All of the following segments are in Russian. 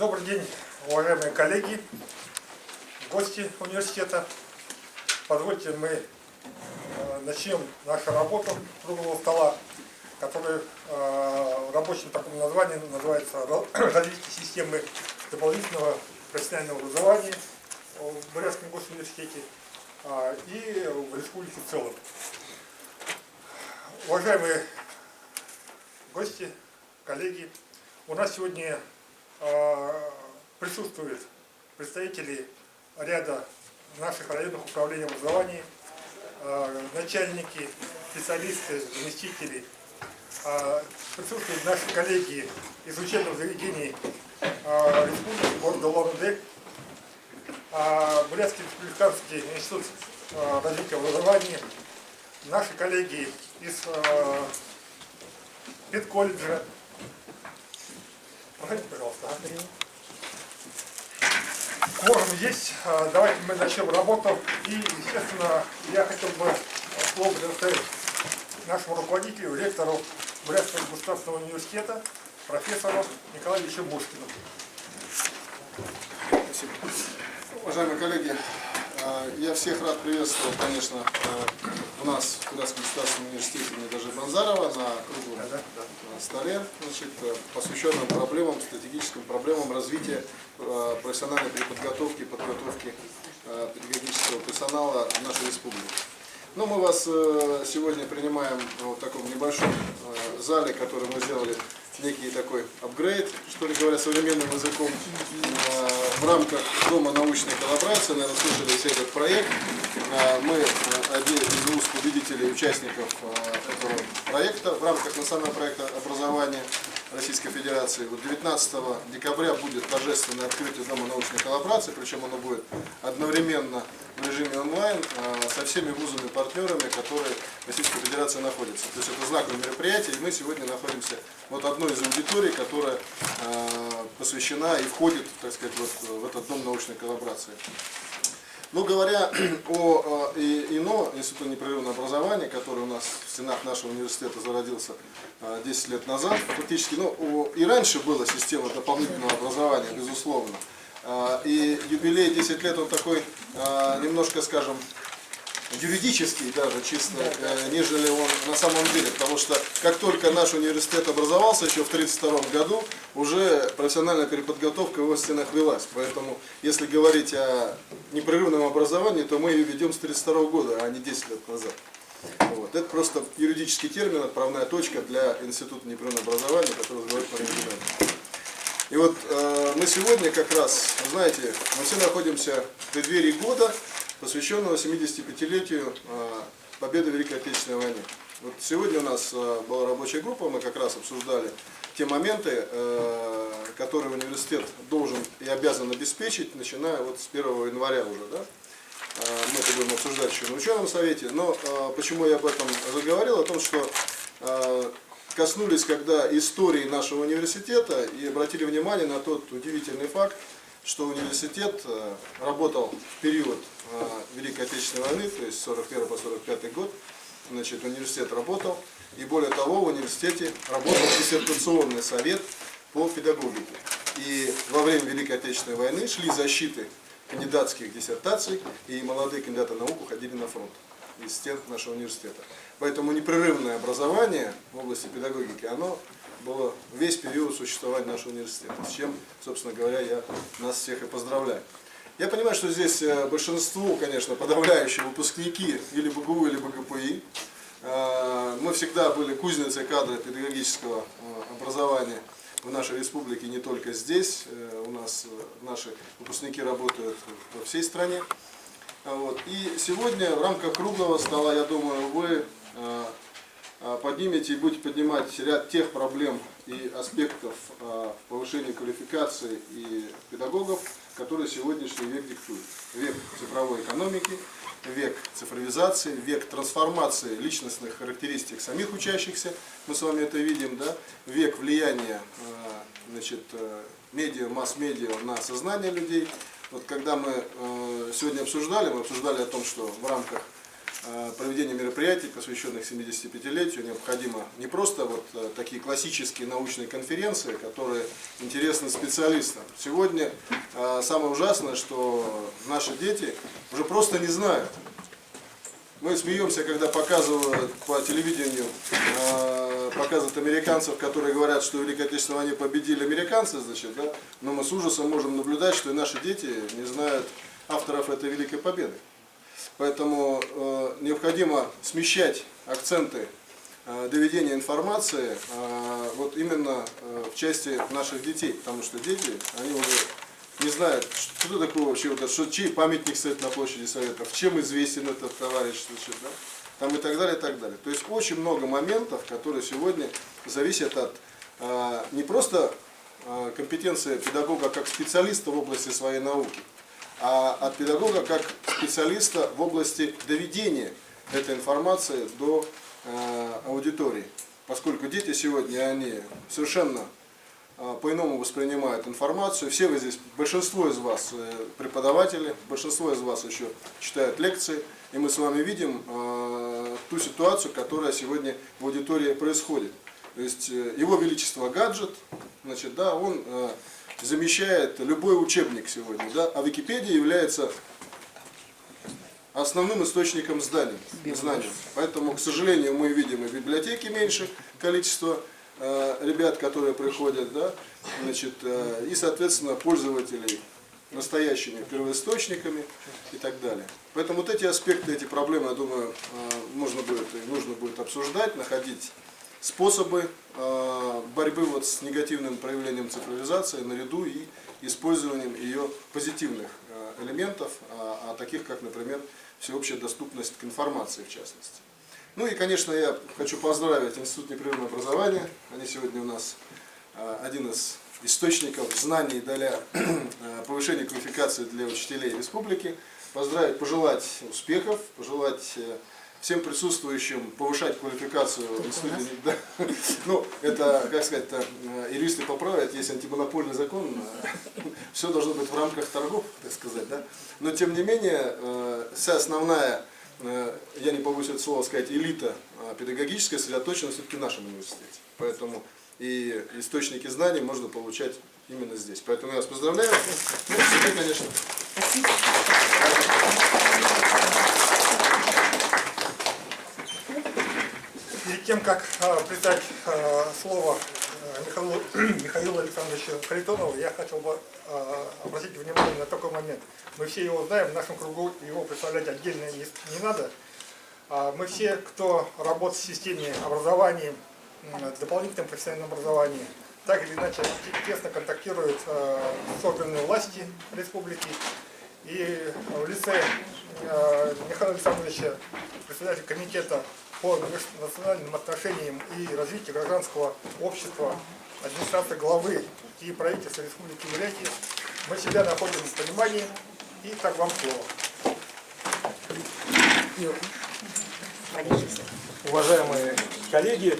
Добрый день, уважаемые коллеги, гости университета. Позвольте, мы начнем нашу работу круглого стола, который в рабочем таком названии называется «Развитие системы дополнительного профессионального образования в Брянском госуниверситете и в республике в целом». Уважаемые гости, коллеги, у нас сегодня присутствуют представители ряда наших районных управлений образования, начальники, специалисты, заместители, присутствуют наши коллеги из учебных заведений республики города Улан-Удэ, Брянский республиканский институт развития образования, наши коллеги из педколледжа. Проходите, пожалуйста. Кворум есть. Давайте мы начнем работу. И, естественно, я хотел бы слово предоставить нашему руководителю, ректору Брянского государственного университета, профессору Николаю Ильичу Мушкину. Спасибо. Уважаемые коллеги, я всех рад приветствовать, конечно, у нас в Брянском государственном университете имени Дажи Банзарова на круглом столе, посвященном проблемам, стратегическим проблемам развития профессиональной переподготовки и подготовки педагогического персонала в нашей республике. Но мы вас сегодня принимаем в таком небольшом зале, который мы сделали некий такой апгрейд, что ли говоря, современным языком, в рамках Дома научной коллаборации. Наверное, слышали все этот проект. Мы один из двух победителей, участников этого проекта в рамках национального проекта образования Российской Федерации. 19 декабря будет торжественное открытие Дома научной коллаборации, причем оно будет одновременно в режиме онлайн со всеми вузами-партнерами, которые в Российской Федерации находятся. То есть это знаковое мероприятие, и мы сегодня находимся в одной из аудиторий, которая посвящена и входит, так сказать, в этот Дом научной коллаборации. Но говоря о ИНО, Институте непрерывного образования, который у нас в стенах нашего университета зародился 10 лет назад, фактически, и раньше была система дополнительного образования, безусловно. И юбилей 10 лет, он такой немножко, скажем, юридический даже чисто, нежели он на самом деле, потому что как только наш университет образовался еще в 1932 году, уже профессиональная переподготовка в его стенах велась. Поэтому, если говорить о непрерывном образовании, то мы ее ведем с 1932 года, а не 10 лет назад. Вот. Это просто юридический термин, отправная точка для Института непрерывного образования, который говорит по региону. И вот мы сегодня как раз, знаете, мы все находимся в преддверии года, посвященного 75-летию победы в Великой Отечественной войне. Вот сегодня у нас была рабочая группа, мы как раз обсуждали те моменты, которые университет должен и обязан обеспечить, начиная вот с 1 января уже. Да? Мы это будем обсуждать еще на ученом совете, но почему я об этом заговорил, о том, что коснулись когда истории нашего университета и обратили внимание на тот удивительный факт, что университет работал в период Великой Отечественной войны, то есть с 41 по 45 год, значит, университет работал, и более того, в университете работал диссертационный совет по педагогике. И во время Великой Отечественной войны шли защиты кандидатских диссертаций, и молодые кандидаты наук уходили на фронт из стен нашего университета. Поэтому непрерывное образование в области педагогики, оно было весь период существования нашего университета, с чем, собственно говоря, я нас всех и поздравляю. Я понимаю, что здесь большинство, конечно, подавляющие выпускники или БГУ, или БГПИ. Мы всегда были кузницей кадра педагогического образования в нашей республике, не только здесь. У нас наши выпускники работают по всей стране. Вот. И сегодня в рамках круглого стола, я думаю, вы поднимете и будете поднимать ряд тех проблем и аспектов повышения квалификации и педагогов, которые сегодняшний век диктует. Век цифровой экономики, век цифровизации, век трансформации личностных характеристик самих учащихся, мы с вами это видим, да? Век влияния медиа, масс-медиа на сознание людей. Вот когда мы сегодня обсуждали о том, что в рамках проведения мероприятий, посвященных 75-летию, необходимо не просто вот такие классические научные конференции, которые интересны специалистам. Сегодня самое ужасное, что наши дети уже просто не знают. Мы смеемся, когда показывают по телевидению, показывают американцев, которые говорят, что в Великой Отечественной войне победили американцы, значит, да? Но мы с ужасом можем наблюдать, что и наши дети не знают авторов этой великой победы. Поэтому необходимо смещать акценты доведения информации вот именно в части наших детей, потому что дети, они уже не знают, что такое вообще, вот, что, чей памятник стоит на площади Советов, чем известен этот товарищ, значит, да? Там и так далее, и так далее. То есть очень много моментов, которые сегодня зависят от не просто компетенции педагога как специалиста в области своей науки, а от педагога как специалиста в области доведения этой информации до аудитории. Поскольку дети сегодня, они совершенно по-иному воспринимают информацию. Все вы здесь, большинство из вас преподаватели, большинство из вас еще читают лекции, и мы с вами видим ту ситуацию, которая сегодня в аудитории происходит. То есть его величество гаджет, значит, да, он замещает любой учебник сегодня, да, а Википедия является основным источником знаний. Поэтому, к сожалению, мы видим и в библиотеке меньше количество ребят, которые приходят, да, значит, и, соответственно, пользователей настоящими первоисточниками и так далее. Поэтому вот эти аспекты, эти проблемы, я думаю, можно будет и нужно будет обсуждать, находить способы борьбы вот с негативным проявлением цифровизации наряду и использованием ее позитивных элементов, таких как, например, всеобщая доступность к информации в частности. Ну и, конечно, я хочу поздравить Институт непрерывного образования. Они сегодня у нас один из источников знаний для повышения квалификации для учителей республики. Поздравить, пожелать успехов, пожелать всем присутствующим повышать квалификацию в институте. Да. Ну, это, как сказать, юристы поправят, есть антимонопольный закон, все должно быть в рамках торгов, так сказать. Да. Но, тем не менее, вся основная, я не побоюсь это слова сказать, элита педагогическая сосредоточена все-таки в нашем университете. Поэтому и источники знаний можно получать именно здесь. Поэтому я вас поздравляю. Ну, теперь, конечно. Спасибо. Перед тем, как придать слово Михаилу Александровичу Харитонову, я хотел бы обратить внимание на такой момент. Мы все его знаем, в нашем кругу его представлять отдельно не надо. Мы все, кто работает в системе образования, дополнительном профессиональном образовании, так или иначе тесно контактирует с органами власти республики. И в лице Михаила Александровича, председателя комитета по национальным отношениям и развитию гражданского общества, администрации главы и правительства Республики Бурятия, мы себя находим в понимании, и так вам слово. Уважаемые коллеги,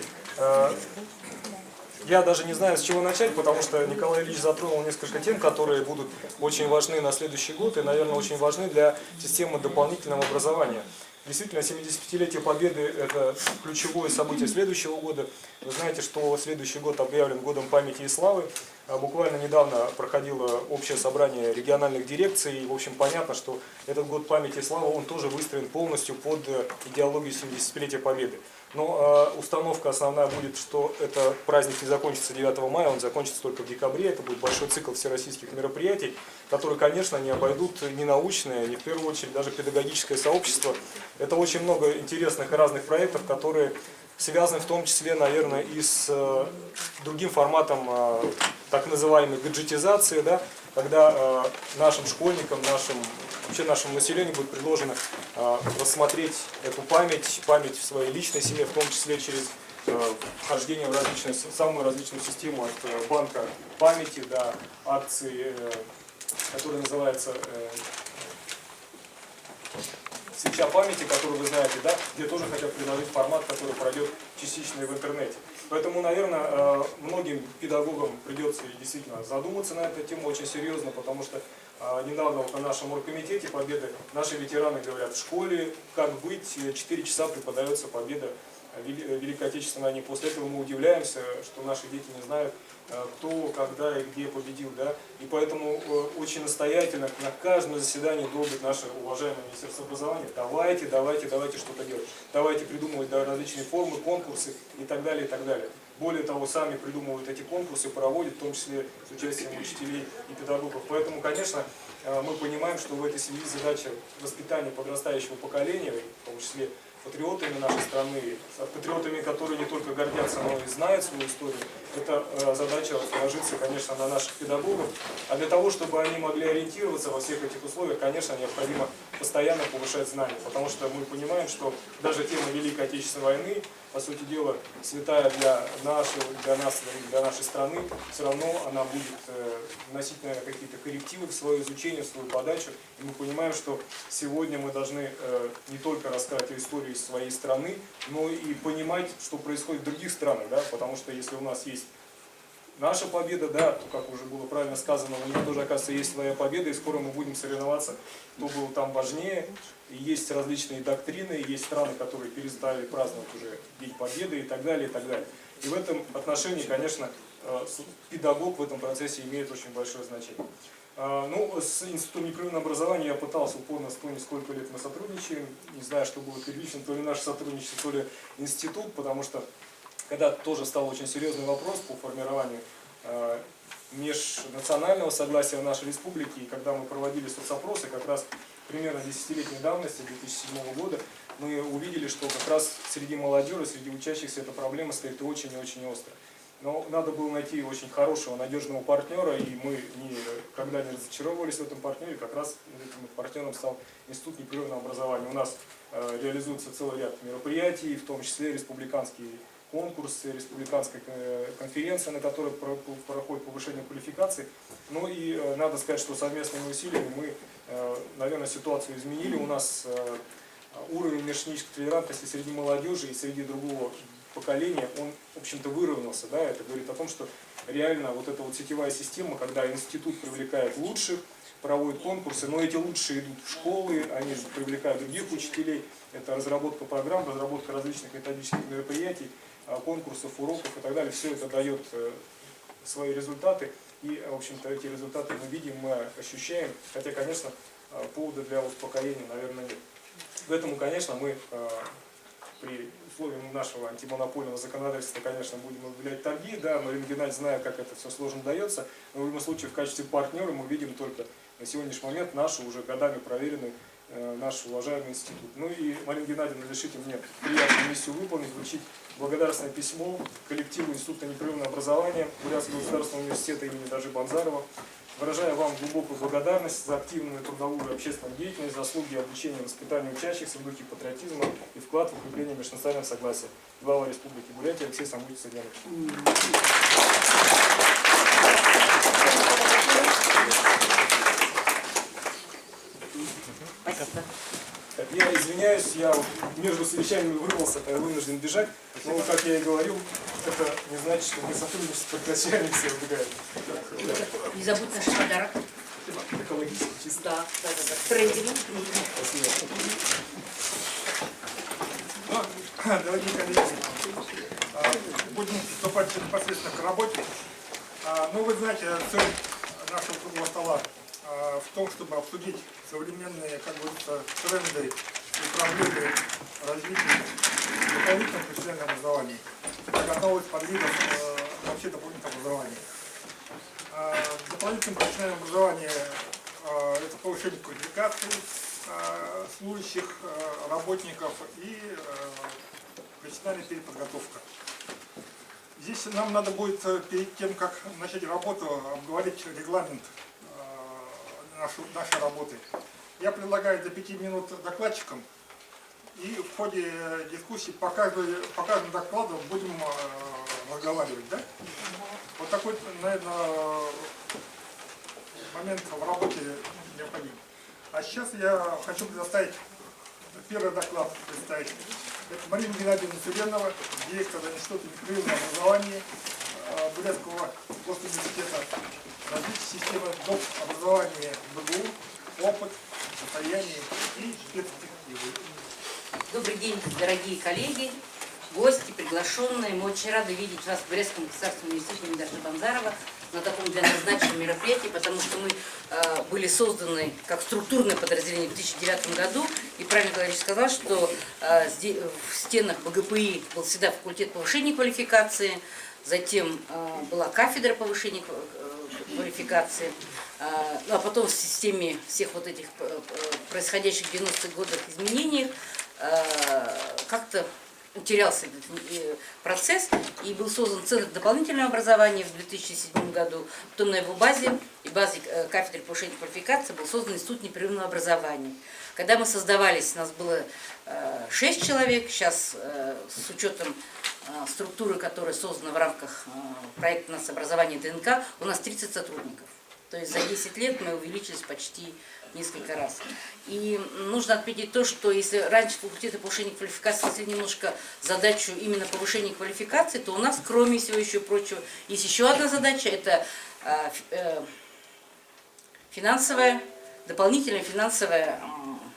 я даже не знаю, с чего начать, потому что Николай Ильич затронул несколько тем, которые будут очень важны на следующий год и, наверное, очень важны для системы дополнительного образования. Действительно, 75-летие Победы – это ключевое событие следующего года. Вы знаете, что следующий год объявлен годом памяти и славы. Буквально недавно проходило общее собрание региональных дирекций. И, в общем, понятно, что этот год памяти и славы, он тоже выстроен полностью под идеологию 75-летия Победы. Но установка основная будет, что этот праздник не закончится 9 мая, он закончится только в декабре. Это будет большой цикл всероссийских мероприятий, которые, конечно, не обойдут ни научное, ни в первую очередь даже педагогическое сообщество. Это очень много интересных и разных проектов, которые связаны в том числе, наверное, и с другим форматом так называемой гаджетизации, да, когда нашим школьникам, вообще нашему населению будет предложено рассмотреть эту память в своей личной семье, в том числе через вхождение в самую различную систему от банка памяти до акции, которая называется «Свеча памяти», которую вы знаете, да, где тоже хотят предложить формат, который пройдет частично и в интернете. Поэтому, наверное, многим педагогам придется действительно задуматься на эту тему очень серьезно, потому что Недавно вот на нашем оргкомитете Победы наши ветераны говорят, в школе как быть, 4 часа преподается Победа Великой Отечественной войны. После этого мы удивляемся, что наши дети не знают, кто, когда и где победил. Да? И поэтому очень настоятельно на каждом заседании долбит наше уважаемое Министерство образования. Давайте что-то делать. Давайте придумывать различные формы, конкурсы и так далее, и так далее. Более того, сами придумывают эти конкурсы, проводят, в том числе с участием учителей и педагогов. Поэтому, конечно, мы понимаем, что в этой связи задача воспитания подрастающего поколения, в том числе патриотами нашей страны, патриотами, которые не только гордятся, но и знают свою историю, эта задача ложится, конечно, на наших педагогов. А для того, чтобы они могли ориентироваться во всех этих условиях, конечно, необходимо постоянно повышать знания, потому что мы понимаем, что даже тема Великой Отечественной войны, по сути дела, святая для нашей страны, все равно она будет вносить, наверное, какие-то коррективы в свое изучение, в свою подачу. И мы понимаем, что сегодня мы должны не только рассказать о истории своей страны, но и понимать, что происходит в других странах, да? Потому что если у нас есть наша победа, да, то, как уже было правильно сказано, у них тоже, оказывается, есть своя победа, и скоро мы будем соревноваться, кто был там важнее. И есть различные доктрины, есть страны, которые перестали праздновать уже День Победы и так далее, и так далее. И в этом отношении, конечно, педагог в этом процессе имеет очень большое значение. Ну, с Институтом непрерывного образования я пытался упорно вспомнить, сколько лет мы сотрудничаем. Не знаю, что было первично, то ли наше сотрудничество, то ли институт, потому что когда тоже стал очень серьезный вопрос по формированию межнационального согласия в нашей республике, и когда мы проводили соцопросы, как раз примерно 10-летней давности, 2007 года, мы увидели, что как раз среди молодежи, среди учащихся эта проблема стоит очень и очень остро. Но надо было найти очень хорошего, надежного партнера, и мы никогда не разочаровывались в этом партнере. Как раз этим партнером стал Институт непрерывного образования. У нас реализуется целый ряд мероприятий, в том числе республиканские конкурсы, республиканская конференция, на которой проходит повышение квалификации. Ну и надо сказать, что совместными усилиями мы, наверное, ситуацию изменили. У нас уровень межэтнической толерантности среди молодежи и среди другого поколения, он, в общем-то, выровнялся. Да? Это говорит о том, что реально вот эта вот сетевая система, когда институт привлекает лучших, проводит конкурсы, но эти лучшие идут в школы, они привлекают других учителей. Это разработка программ, разработка различных методических мероприятий, конкурсов, уроков и так далее. Все это дает свои результаты. И, в общем-то, эти результаты мы видим, мы ощущаем. Хотя, конечно, повода для успокоения, наверное, нет. Поэтому, конечно, мы при условии нашего антимонопольного законодательства, конечно, будем объявлять торги. Да, Марина Геннадьевна знает, как это все сложно дается. Но в любом случае, в качестве партнера мы видим только на сегодняшний момент нашу уже годами проверенный наш уважаемый институт. Ну и, Марина Геннадьевна, разрешите мне приятную миссию выполнить, вручить благодарственное письмо коллективу Института непрерывного образования Бурятского государственного университета имени Дажи Банзарова. Выражаю вам глубокую благодарность за активную трудовую и общественную деятельность, заслуги обучения и воспитания учащихся в духе патриотизма и вклад в укрепление межнационального согласия. Глава Республики Бурятия Алексей Самбуевич Садянов. Я извиняюсь, я между совещаниями вырвался, я вынужден бежать, но, как я и говорил, это не значит, что мы сотрудничество прекращаем, все убегают. Не забудь наш подарок. Экологически чисто. Да. Трендинг. Спасибо. Дорогие коллеги, будем приступать непосредственно к работе. Ну, вы знаете, цель нашего круглого стола в том, чтобы обсудить современные, как говорится, тренды и проблемы развития дополнительного профессионального образования, готовность под видом вообще дополнительного образования. Дополнительное профессиональное образование – это повышение квалификации служащих, работников и профессиональная переподготовка. Здесь нам надо будет перед тем, как начать работу, обговорить регламент нашей работы. Я предлагаю до 5 минут докладчикам, и в ходе дискуссии по каждому докладу будем разговаривать. Да? Вот такой, наверное, момент в работе необходим. А сейчас я хочу предоставить первый доклад. Это Марина Геннадьевна Тюленова, директор Института непрерывного образования Брестского госуниверситета развития системы доп. Образования БГУ, опыт, состояние и перспективы. Добрый день, дорогие коллеги, гости, приглашенные. Мы очень рады видеть вас в Брестском государственном университете имени Даши Банзарова на таком для нас значимом мероприятии, потому что мы были созданы как структурное подразделение в 2009 году. И правильно Владимир сказал, что в стенах БГПИ был всегда факультет повышения квалификации, затем была кафедра повышения квалификации, ну, а потом в системе всех вот этих происходящих в 90-х годах изменений как-то утерялся этот процесс, и был создан Центр дополнительного образования в 2007 году. Потом на его базе и базе кафедры повышения квалификации был создан Институт непрерывного образования. Когда мы создавались, нас было 6 человек, сейчас с учетом структуры, которая создана в рамках проекта «У нас образование ДНК», у нас 30 сотрудников. То есть за 10 лет мы увеличились почти несколько раз. И нужно отметить то, что если раньше факультеты повышения квалификации несли немножко задачу именно повышения квалификации, то у нас, кроме всего еще прочего, есть еще одна задача, это дополнительное финансовое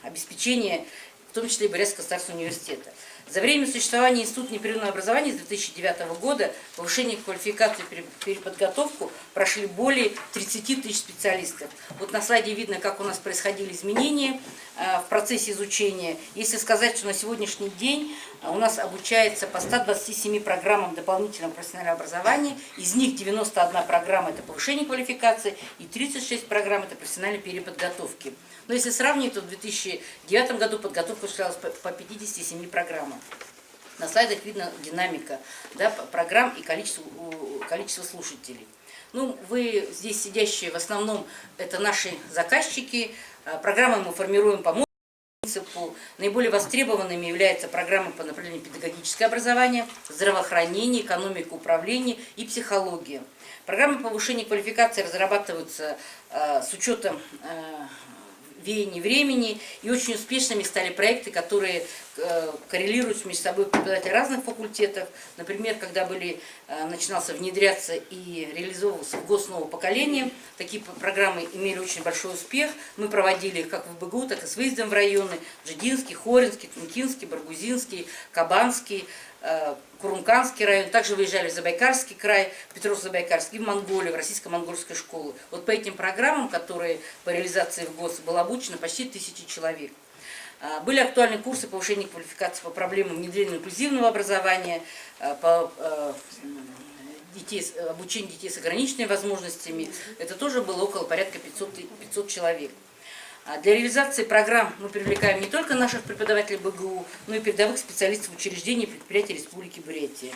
обеспечение, в том числе и Брестского государственного университета. За время существования Института непрерывного образования с 2009 года повышение квалификации и переподготовку прошли более 30 тысяч специалистов. Вот на слайде видно, как у нас происходили изменения в процессе изучения. Если сказать, что на сегодняшний день у нас обучается по 127 программам дополнительного профессионального образования, из них 91 программа – это повышение квалификации и 36 программ – это профессиональной переподготовки. Но если сравнить, то в 2009 году подготовка осуществлялась по 57 программам. На слайдах видно динамика, да, программ и количество слушателей. Ну, вы здесь сидящие в основном это наши заказчики. Программы мы формируем по принципу. Наиболее востребованными являются программы по направлению педагогическое образование, здравоохранение, экономика управления и психология. Программы повышения квалификации разрабатываются с учетом веяний времени, и очень успешными стали проекты, которые коррелируют между собой преподаватели разных факультетов. Например, когда начинался внедряться и реализовывался в ГОС нового поколения, такие программы имели очень большой успех. Мы проводили их как в БГУ, так и с выездом в районы: Жидинский, Хоринский, Тункинский, Баргузинский, Кабанский, Курумканский район. Также выезжали в Забайкальский край, в Петровск-Забайкальский, в Монголию, в российско-монгольскую школу. Вот по этим программам, которые по реализации в ГОС, было обучено почти 1000 человек. Были актуальны курсы повышения квалификации по проблемам внедрения инклюзивного образования, по обучению детей с ограниченными возможностями. Это тоже было около порядка 500 человек. Для реализации программ мы привлекаем не только наших преподавателей БГУ, но и передовых специалистов учреждений и предприятий Республики Бурятия.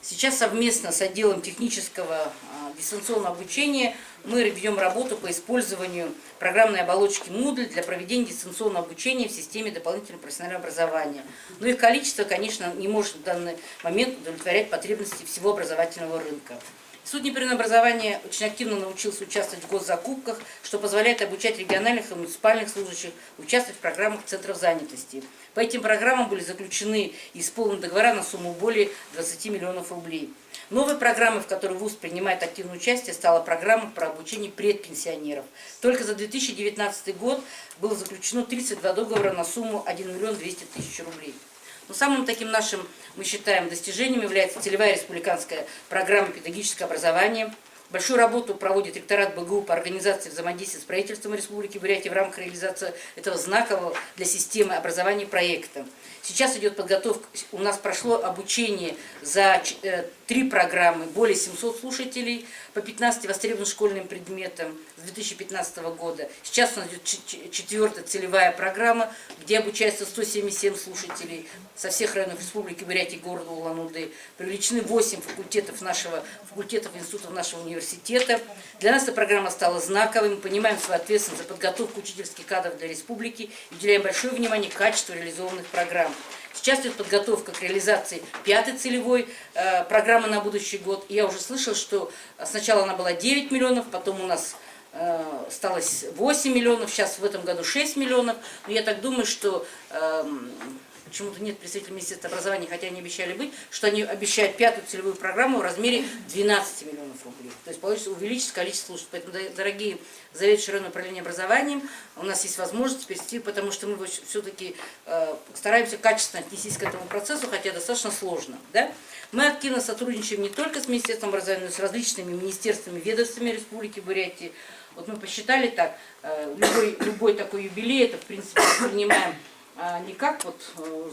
Сейчас совместно с отделом технического дистанционного обучения мы ведем работу по использованию программной оболочки Moodle для проведения дистанционного обучения в системе дополнительного профессионального образования. Но их количество, конечно, не может в данный момент удовлетворять потребности всего образовательного рынка. Институт непрерывного образования очень активно научился участвовать в госзакупках, что позволяет обучать региональных и муниципальных служащих участвовать в программах центров занятости. По этим программам были заключены и исполнены договора на сумму более 20 миллионов рублей. Новой программой, в которой ВУЗ принимает активное участие, стала программа про обучение предпенсионеров. Только за 2019 год было заключено 32 договора на сумму 1 миллион 200 тысяч рублей. Но самым таким нашим, мы считаем, достижением является целевая республиканская программа педагогического образования. Большую работу проводит ректорат БГУ по организации взаимодействия с правительством Республики Бурятия в рамках реализации этого знакового для системы образования проекта. Сейчас идет подготовка, у нас прошло обучение за 3 программы, более 700 слушателей по 15 востребованным школьным предметам с 2015 года. Сейчас у нас идет 4-я целевая программа, где обучается 177 слушателей со всех районов Республики Бурятия и города Улан-Удэ. Привлечены 8 факультетов институтов нашего университета. Для нас эта программа стала знаковой. Мы понимаем свою ответственность за подготовку учительских кадров для республики и уделяем большое внимание качеству реализованных программ. Сейчас идет подготовка к реализации 5-й целевой программы на будущий год. И я уже слышала, что сначала она была 9 миллионов, потом у нас осталось 8 миллионов, сейчас в этом году 6 миллионов. Но я так думаю, что почему-то нет представителей Министерства образования, хотя они обещали быть, что они обещают 5-ю целевую программу в размере 12 миллионов рублей. То есть получится увеличить количество служб. Поэтому, дорогие заведующие районного управления образованием, у нас есть возможность перейти, потому что мы все-таки стараемся качественно отнестись к этому процессу, хотя достаточно сложно. Да? Мы активно сотрудничаем не только с Министерством образования, но и с различными министерствами, ведомствами Республики Бурятии. Вот мы посчитали так, любой такой юбилей, это в принципе принимаем не как вот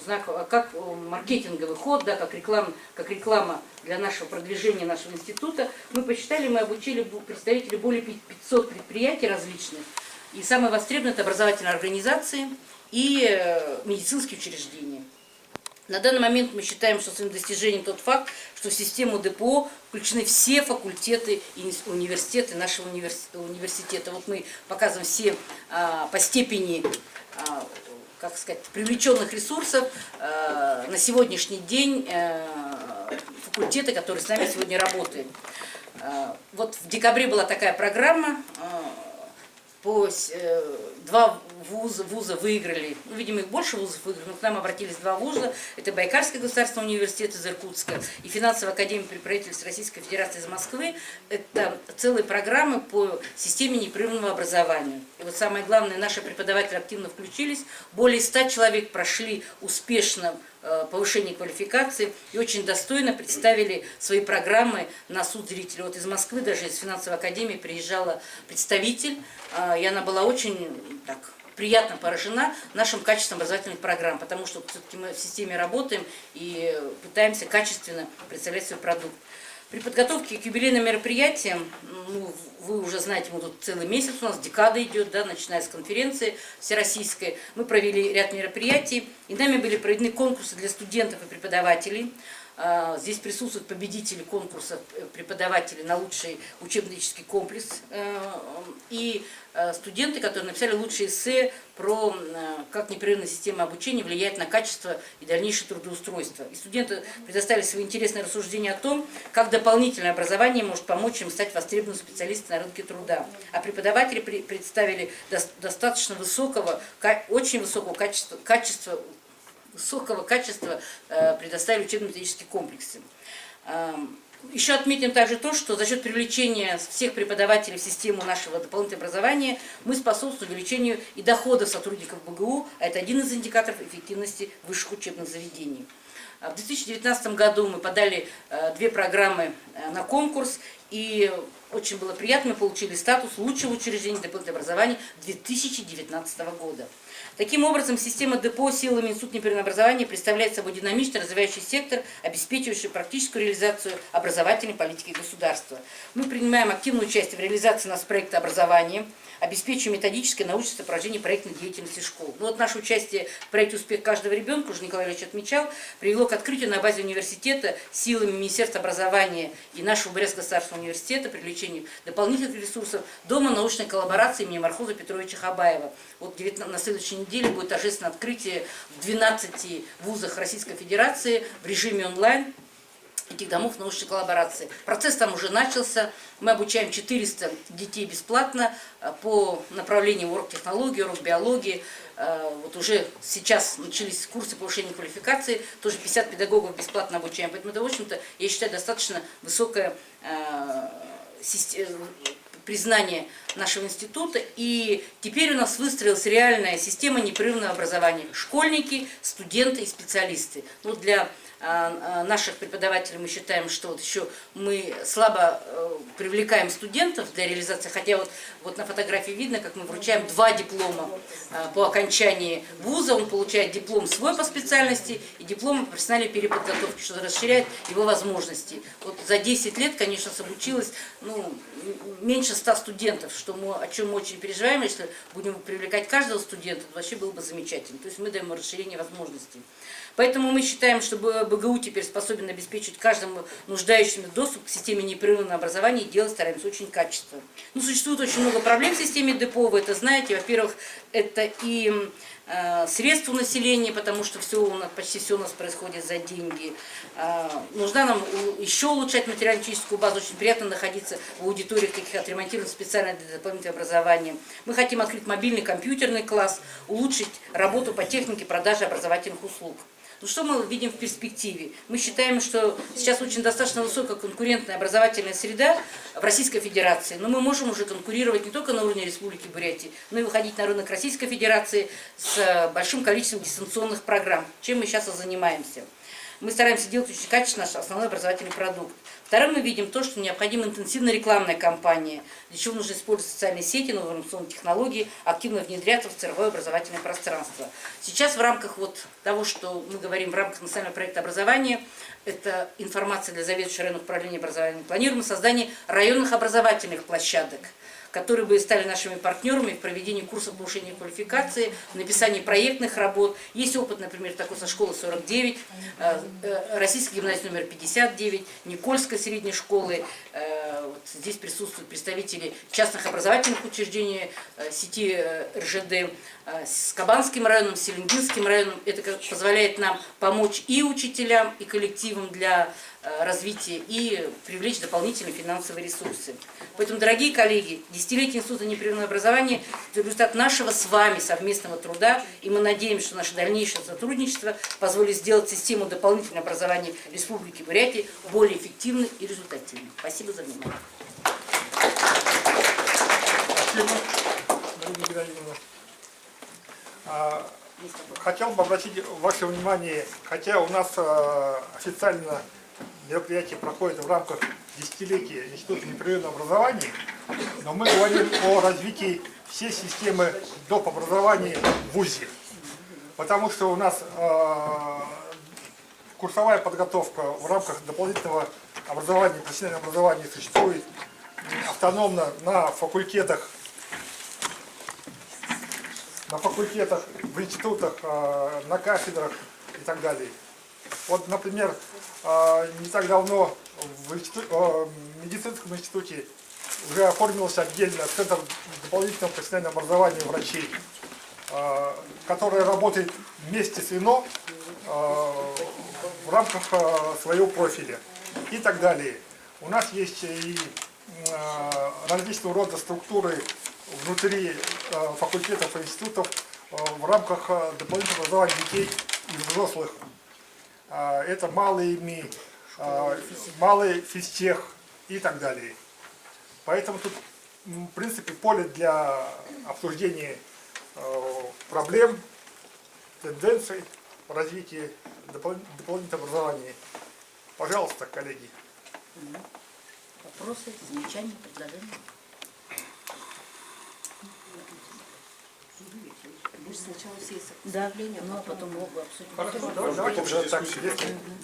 знак, а как маркетинговый ход, да, как реклама для нашего продвижения нашего института. Мы посчитали, мы обучили представителей более 500 предприятий различных. И самые востребованные это образовательные организации и медицинские учреждения. На данный момент мы считаем, что своим достижением тот факт, что в систему ДПО включены все факультеты и университеты нашего университета. Вот мы показываем все по степени, как сказать, привлеченных ресурсов на сегодняшний день факультеты, которые с нами сегодня работают. Вот в декабре была такая программа. Два вуза выиграли, ну, видимо, их больше вузов выиграли, но к нам обратились 2 вуза. Это Байкальский государственный университет из Иркутска и Финансовая академия при правительстве Российской Федерации из Москвы. Это целые программы по системе непрерывного образования. И вот самое главное, наши преподаватели активно включились. Более 100 человек прошли успешно повышение квалификации и очень достойно представили свои программы на суд зрителей. Вот из Москвы, даже из финансовой академии приезжала представитель, и она была очень так приятно поражена нашим качеством образовательных программ, потому что все-таки мы в системе работаем и пытаемся качественно представлять свой продукт. При подготовке к юбилейным мероприятиям, ну, вы уже знаете, мы тут целый месяц, у нас декада идет, да, начиная с конференции всероссийской, мы провели ряд мероприятий, и нами были проведены конкурсы для студентов и преподавателей. Здесь присутствуют победители конкурсов преподавателей на лучший учебно-технический комплекс и студенты, которые написали лучшие эссе про как непрерывная система обучения влияет на качество и дальнейшее трудоустройство. И студенты предоставили свои интересные рассуждения о том, как дополнительное образование может помочь им стать востребованными специалистами на рынке труда. А преподаватели представили достаточно очень высокого качества предоставили учебно-методические комплексы. Еще отметим также то, что за счет привлечения всех преподавателей в систему нашего дополнительного образования мы способствуем увеличению и доходов сотрудников БГУ, а это один из индикаторов эффективности высших учебных заведений. В 2019 году мы подали 2 программы на конкурс, и очень было приятно, мы получили статус лучшего учреждения дополнительного образования 2019 года. Таким образом, система ДПО силами Института непрерывного образования представляет собой динамично развивающий сектор, обеспечивающий практическую реализацию образовательной политики государства. Мы принимаем активное участие в реализации нас проекта образования, обеспечиваем методическое и научное сопровождение проектной деятельности школ. Ну, вот наше участие в проекте «Успех каждого ребенка», уже Николай Ильич отмечал, привело к открытию на базе университета силами Министерства образования и нашего Брестского государственного университета привлечению дополнительных ресурсов Дома научной коллаборации имени Мархуза Петровича Хабаева. Вот на следующей неделе будет торжественное открытие в 12 вузах Российской Федерации в режиме онлайн этих домов научной коллаборации. Процесс там уже начался. Мы обучаем 400 детей бесплатно по направлению урок технологии, урок биологии. Вот уже сейчас начались курсы повышения квалификации, тоже 50 педагогов бесплатно обучаем. Поэтому это, в общем-то, я считаю, достаточно высокое признание нашего института. И теперь у нас выстроилась реальная система непрерывного образования. Школьники, студенты и специалисты. Ну, для наших преподавателей мы считаем, что вот еще мы слабо привлекаем студентов для реализации, хотя вот на фотографии видно, как мы вручаем 2 диплома по окончании вуза, он получает диплом свой по специальности и диплом по профессиональной переподготовке, что расширяет его возможности. Вот за 10 лет, конечно, обучилось меньше 100 студентов, о чем мы очень переживаем. Если будем привлекать каждого студента, то вообще было бы замечательно. То есть мы даем расширение возможностей. Поэтому мы считаем, что БГУ теперь способен обеспечить каждому нуждающемуся доступ к системе непрерывного образования и делать стараемся очень качественно. Ну, существует очень много проблем в системе ДПО, вы это знаете. Во-первых, это и средства населения, потому что почти все у нас происходит за деньги. Нужно нам еще улучшать материально-техническую базу. Очень приятно находиться в аудиториях таких отремонтированных отремонтирован специально для дополнительного образования. Мы хотим открыть мобильный компьютерный класс, улучшить работу по технике продажи образовательных услуг. Ну, что мы видим в перспективе? Мы считаем, что сейчас очень достаточно высокая конкурентная образовательная среда в Российской Федерации, но мы можем уже конкурировать не только на уровне Республики Бурятия, но и выходить на рынок Российской Федерации с большим количеством дистанционных программ, чем мы сейчас и занимаемся. Мы стараемся делать очень качественно наш основной образовательный продукт. Вторым мы видим то, что необходима интенсивная рекламная кампания, для чего нужно использовать социальные сети, новые информационные технологии, активно внедряться в цифровое образовательное пространство. Сейчас в рамках того, что мы говорим в рамках национального проекта образования, это информация для заведующих районных управлений образования, планируем создание районных образовательных площадок, которые бы стали нашими партнерами в проведении курсов повышения квалификации, в написании проектных работ. Есть опыт, например, такой со школы 49, Российской гимназии номер 59, Никольской средней школы. Вот здесь присутствуют представители частных образовательных учреждений сети РЖД, с Кабанским районом, с Селенгинским районом. Это позволяет нам помочь и учителям, и коллективам для развития, и привлечь дополнительные финансовые ресурсы. Поэтому, дорогие коллеги, десятилетие Института непрерывного образования – это результат нашего с вами совместного труда, и мы надеемся, что наше дальнейшее сотрудничество позволит сделать систему дополнительного образования Республики Бурятия более эффективной и результативной. Спасибо за внимание. Спасибо, Марина Геннадьевна. Хотел бы обратить ваше внимание, хотя у нас официально мероприятие проходит в рамках десятилетия Института непрерывного образования, но мы говорим о развитии всей системы доп. Образования в ВУЗе. Потому что у нас курсовая подготовка в рамках дополнительного образования, профессионального образования существует автономно на факультетах, в институтах, на кафедрах и так далее. Вот, например, не так давно в медицинском институте уже оформился отдельно Центр дополнительного профессионального образования врачей, который работает вместе с ИНО в рамках своего профиля и так далее. У нас есть и различного рода структуры внутри факультетов и институтов в рамках дополнительного образования детей и взрослых. Это малый МИ, малый физтех и так далее. Поэтому тут, в принципе, поле для обсуждения проблем, тенденций в развитии дополнительного образования. Пожалуйста, коллеги. Вопросы, замечания, предложения? Сначала все Да, ну а потом мы обсудим. Хорошо, давайте так,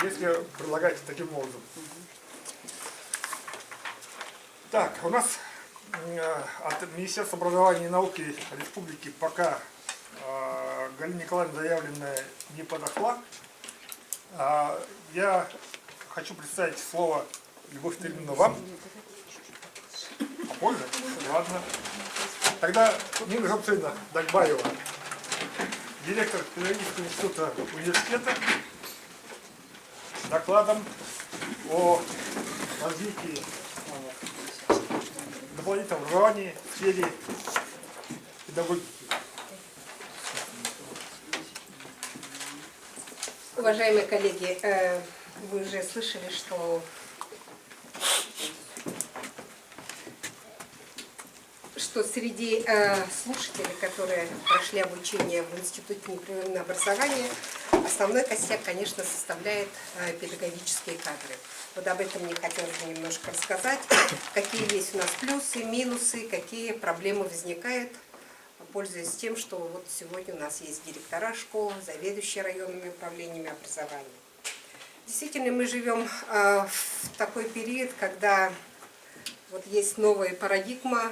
если предлагаете таким образом. Так, у нас от Министерства образования и науки Республики пока Галина Николаевна заявленная не подошла. Я хочу представить слово Любовь Тельмина вам. Попозже? Ладно. Тогда Нина Жабцина Дагбаева, директор педагогического института университета, докладом о развитии дополнительного образования в сфере педагогики. Уважаемые коллеги, вы уже слышали, что среди слушателей, которые прошли обучение в Институте непрерывного образования, основной костяк, конечно, составляет педагогические кадры. Вот об этом мне хотелось бы немножко рассказать, какие есть у нас плюсы, минусы, какие проблемы возникают, пользуясь тем, что вот сегодня у нас есть директора школ, заведующие районными управлениями образования. Действительно, мы живем в такой период, когда вот есть новая парадигма,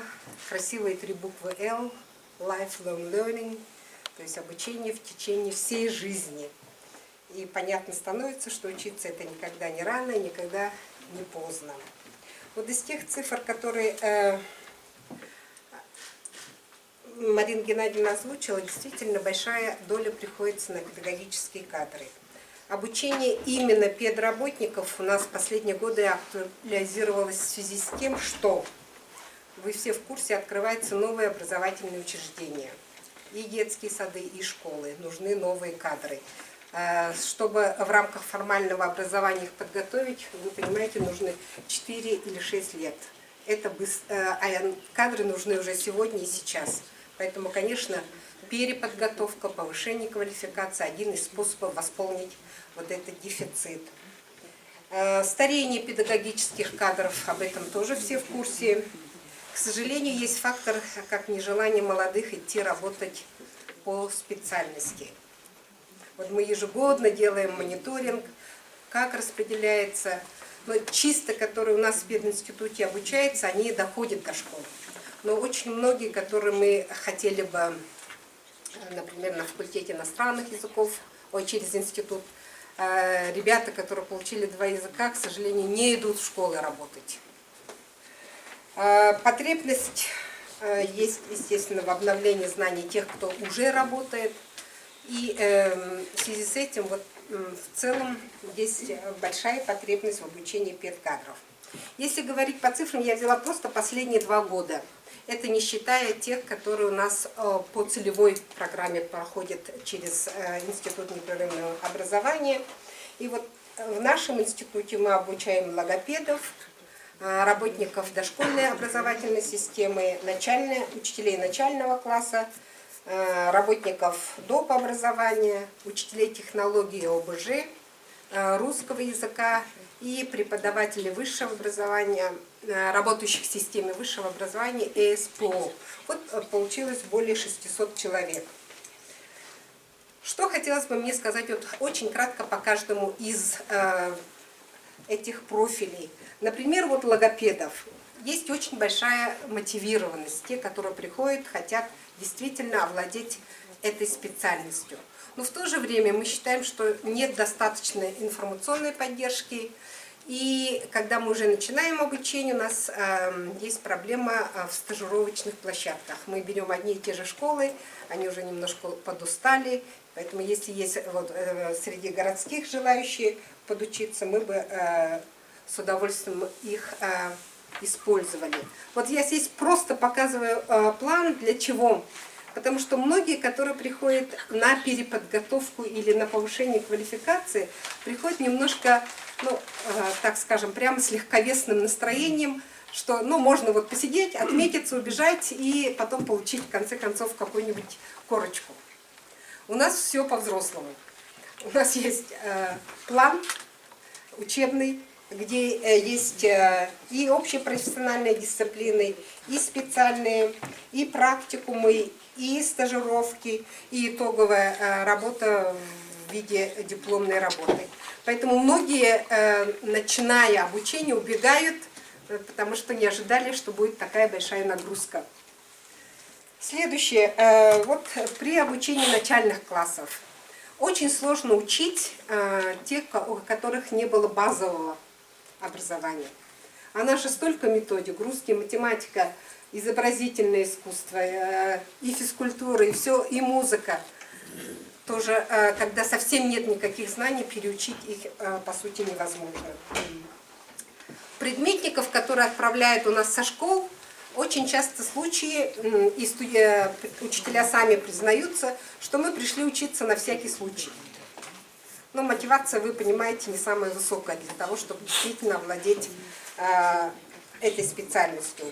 красивые 3 буквы L, lifelong learning, то есть обучение в течение всей жизни. И понятно становится, что учиться это никогда не рано, никогда не поздно. Вот из тех цифр, которые Марина Геннадьевна озвучила, действительно большая доля приходится на педагогические кадры. Обучение именно педработников у нас в последние годы актуализировалось в связи с тем, что вы все в курсе, открываются новые образовательные учреждения. И детские сады, и школы. Нужны новые кадры. Чтобы в рамках формального образования их подготовить, вы понимаете, нужно 4 или 6 лет. А кадры нужны уже сегодня и сейчас. Поэтому, конечно, переподготовка, повышение квалификации – один из способов восполнить вот этот дефицит. Старение педагогических кадров, об этом тоже все в курсе. К сожалению, есть фактор, как нежелание молодых идти работать по специальности. Вот мы ежегодно делаем мониторинг, как распределяется. Но чисто, которые у нас в пединституте обучаются, они доходят до школы. Но очень многие, которые мы хотели бы, например, на факультете иностранных языков, через институт, ребята, которые получили 2 языка, к сожалению, не идут в школы работать. Потребность есть, естественно, в обновлении знаний тех, кто уже работает. И в связи с этим вот, в целом есть большая потребность в обучении педкадров. Если говорить по цифрам, я взяла просто последние 2 года. Это не считая тех, которые у нас по целевой программе проходят через Институт непрерывного образования. И вот в нашем институте мы обучаем логопедов, работников дошкольной образовательной системы, учителей начального класса, работников доп. Образования, учителей технологии ОБЖ, русского языка и преподавателей высшего образования, работающих в системе высшего образования и СПО. Вот получилось более 600 человек. Что хотелось бы мне сказать вот очень кратко по каждому из этих профилей. Например, вот логопедов. Есть очень большая мотивированность. Те, которые приходят, хотят действительно овладеть этой специальностью. Но в то же время мы считаем, что нет достаточной информационной поддержки. И когда мы уже начинаем обучение, у нас есть проблема в стажировочных площадках. Мы берем одни и те же школы, они уже немножко подустали. Поэтому если есть вот, среди городских желающие подучиться, мы бы с удовольствием их использовали. Вот я здесь просто показываю план, для чего. Потому что многие, которые приходят на переподготовку или на повышение квалификации, приходят немножко, ну, так скажем, прямо с легковесным настроением, что ну, можно вот посидеть, отметиться, убежать и потом получить в конце концов какую-нибудь корочку. У нас все по-взрослому. У нас есть план учебный, где есть и общепрофессиональные дисциплины, и специальные, и практикумы, и стажировки, и итоговая работа в виде дипломной работы. Поэтому многие, начиная обучение, убегают, потому что не ожидали, что будет такая большая нагрузка. Следующее. Вот при обучении начальных классов очень сложно учить тех, у которых не было базового образования. А наши столько методик: русский, математика, изобразительное искусство, и физкультура, и все, и музыка. Тоже, когда совсем нет никаких знаний, переучить их, по сути, невозможно. Предметников, которые отправляют у нас со школ, очень часто случаи, и учителя сами признаются, что мы пришли учиться на всякий случай. Но мотивация, вы понимаете, не самая высокая для того, чтобы действительно овладеть этой специальностью.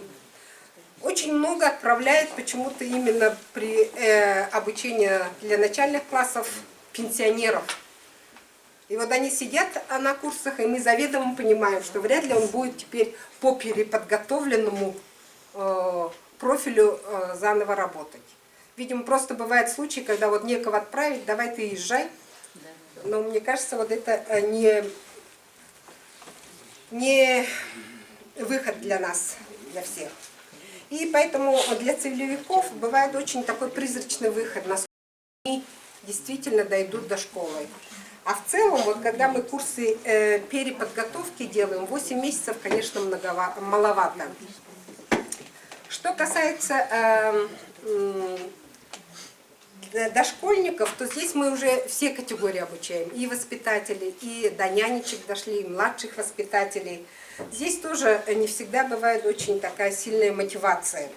Очень много отправляют почему-то именно при обучении для начальных классов пенсионеров. И вот они сидят на курсах, и мы заведомо понимаем, что вряд ли он будет теперь по переподготовленному профилю заново работать. Видимо, просто бывают случаи, когда вот некого отправить, давай ты езжай. Но мне кажется, вот это не выход для нас, для всех. И поэтому для целевиков бывает очень такой призрачный выход, насколько они действительно дойдут до школы. А в целом, вот когда мы курсы переподготовки делаем, 8 месяцев, конечно, маловато. Что касается дошкольников, то здесь мы уже все категории обучаем. И воспитателей, и до нянечек дошли, и младших воспитателей. Здесь тоже не всегда бывает очень такая сильная мотивация.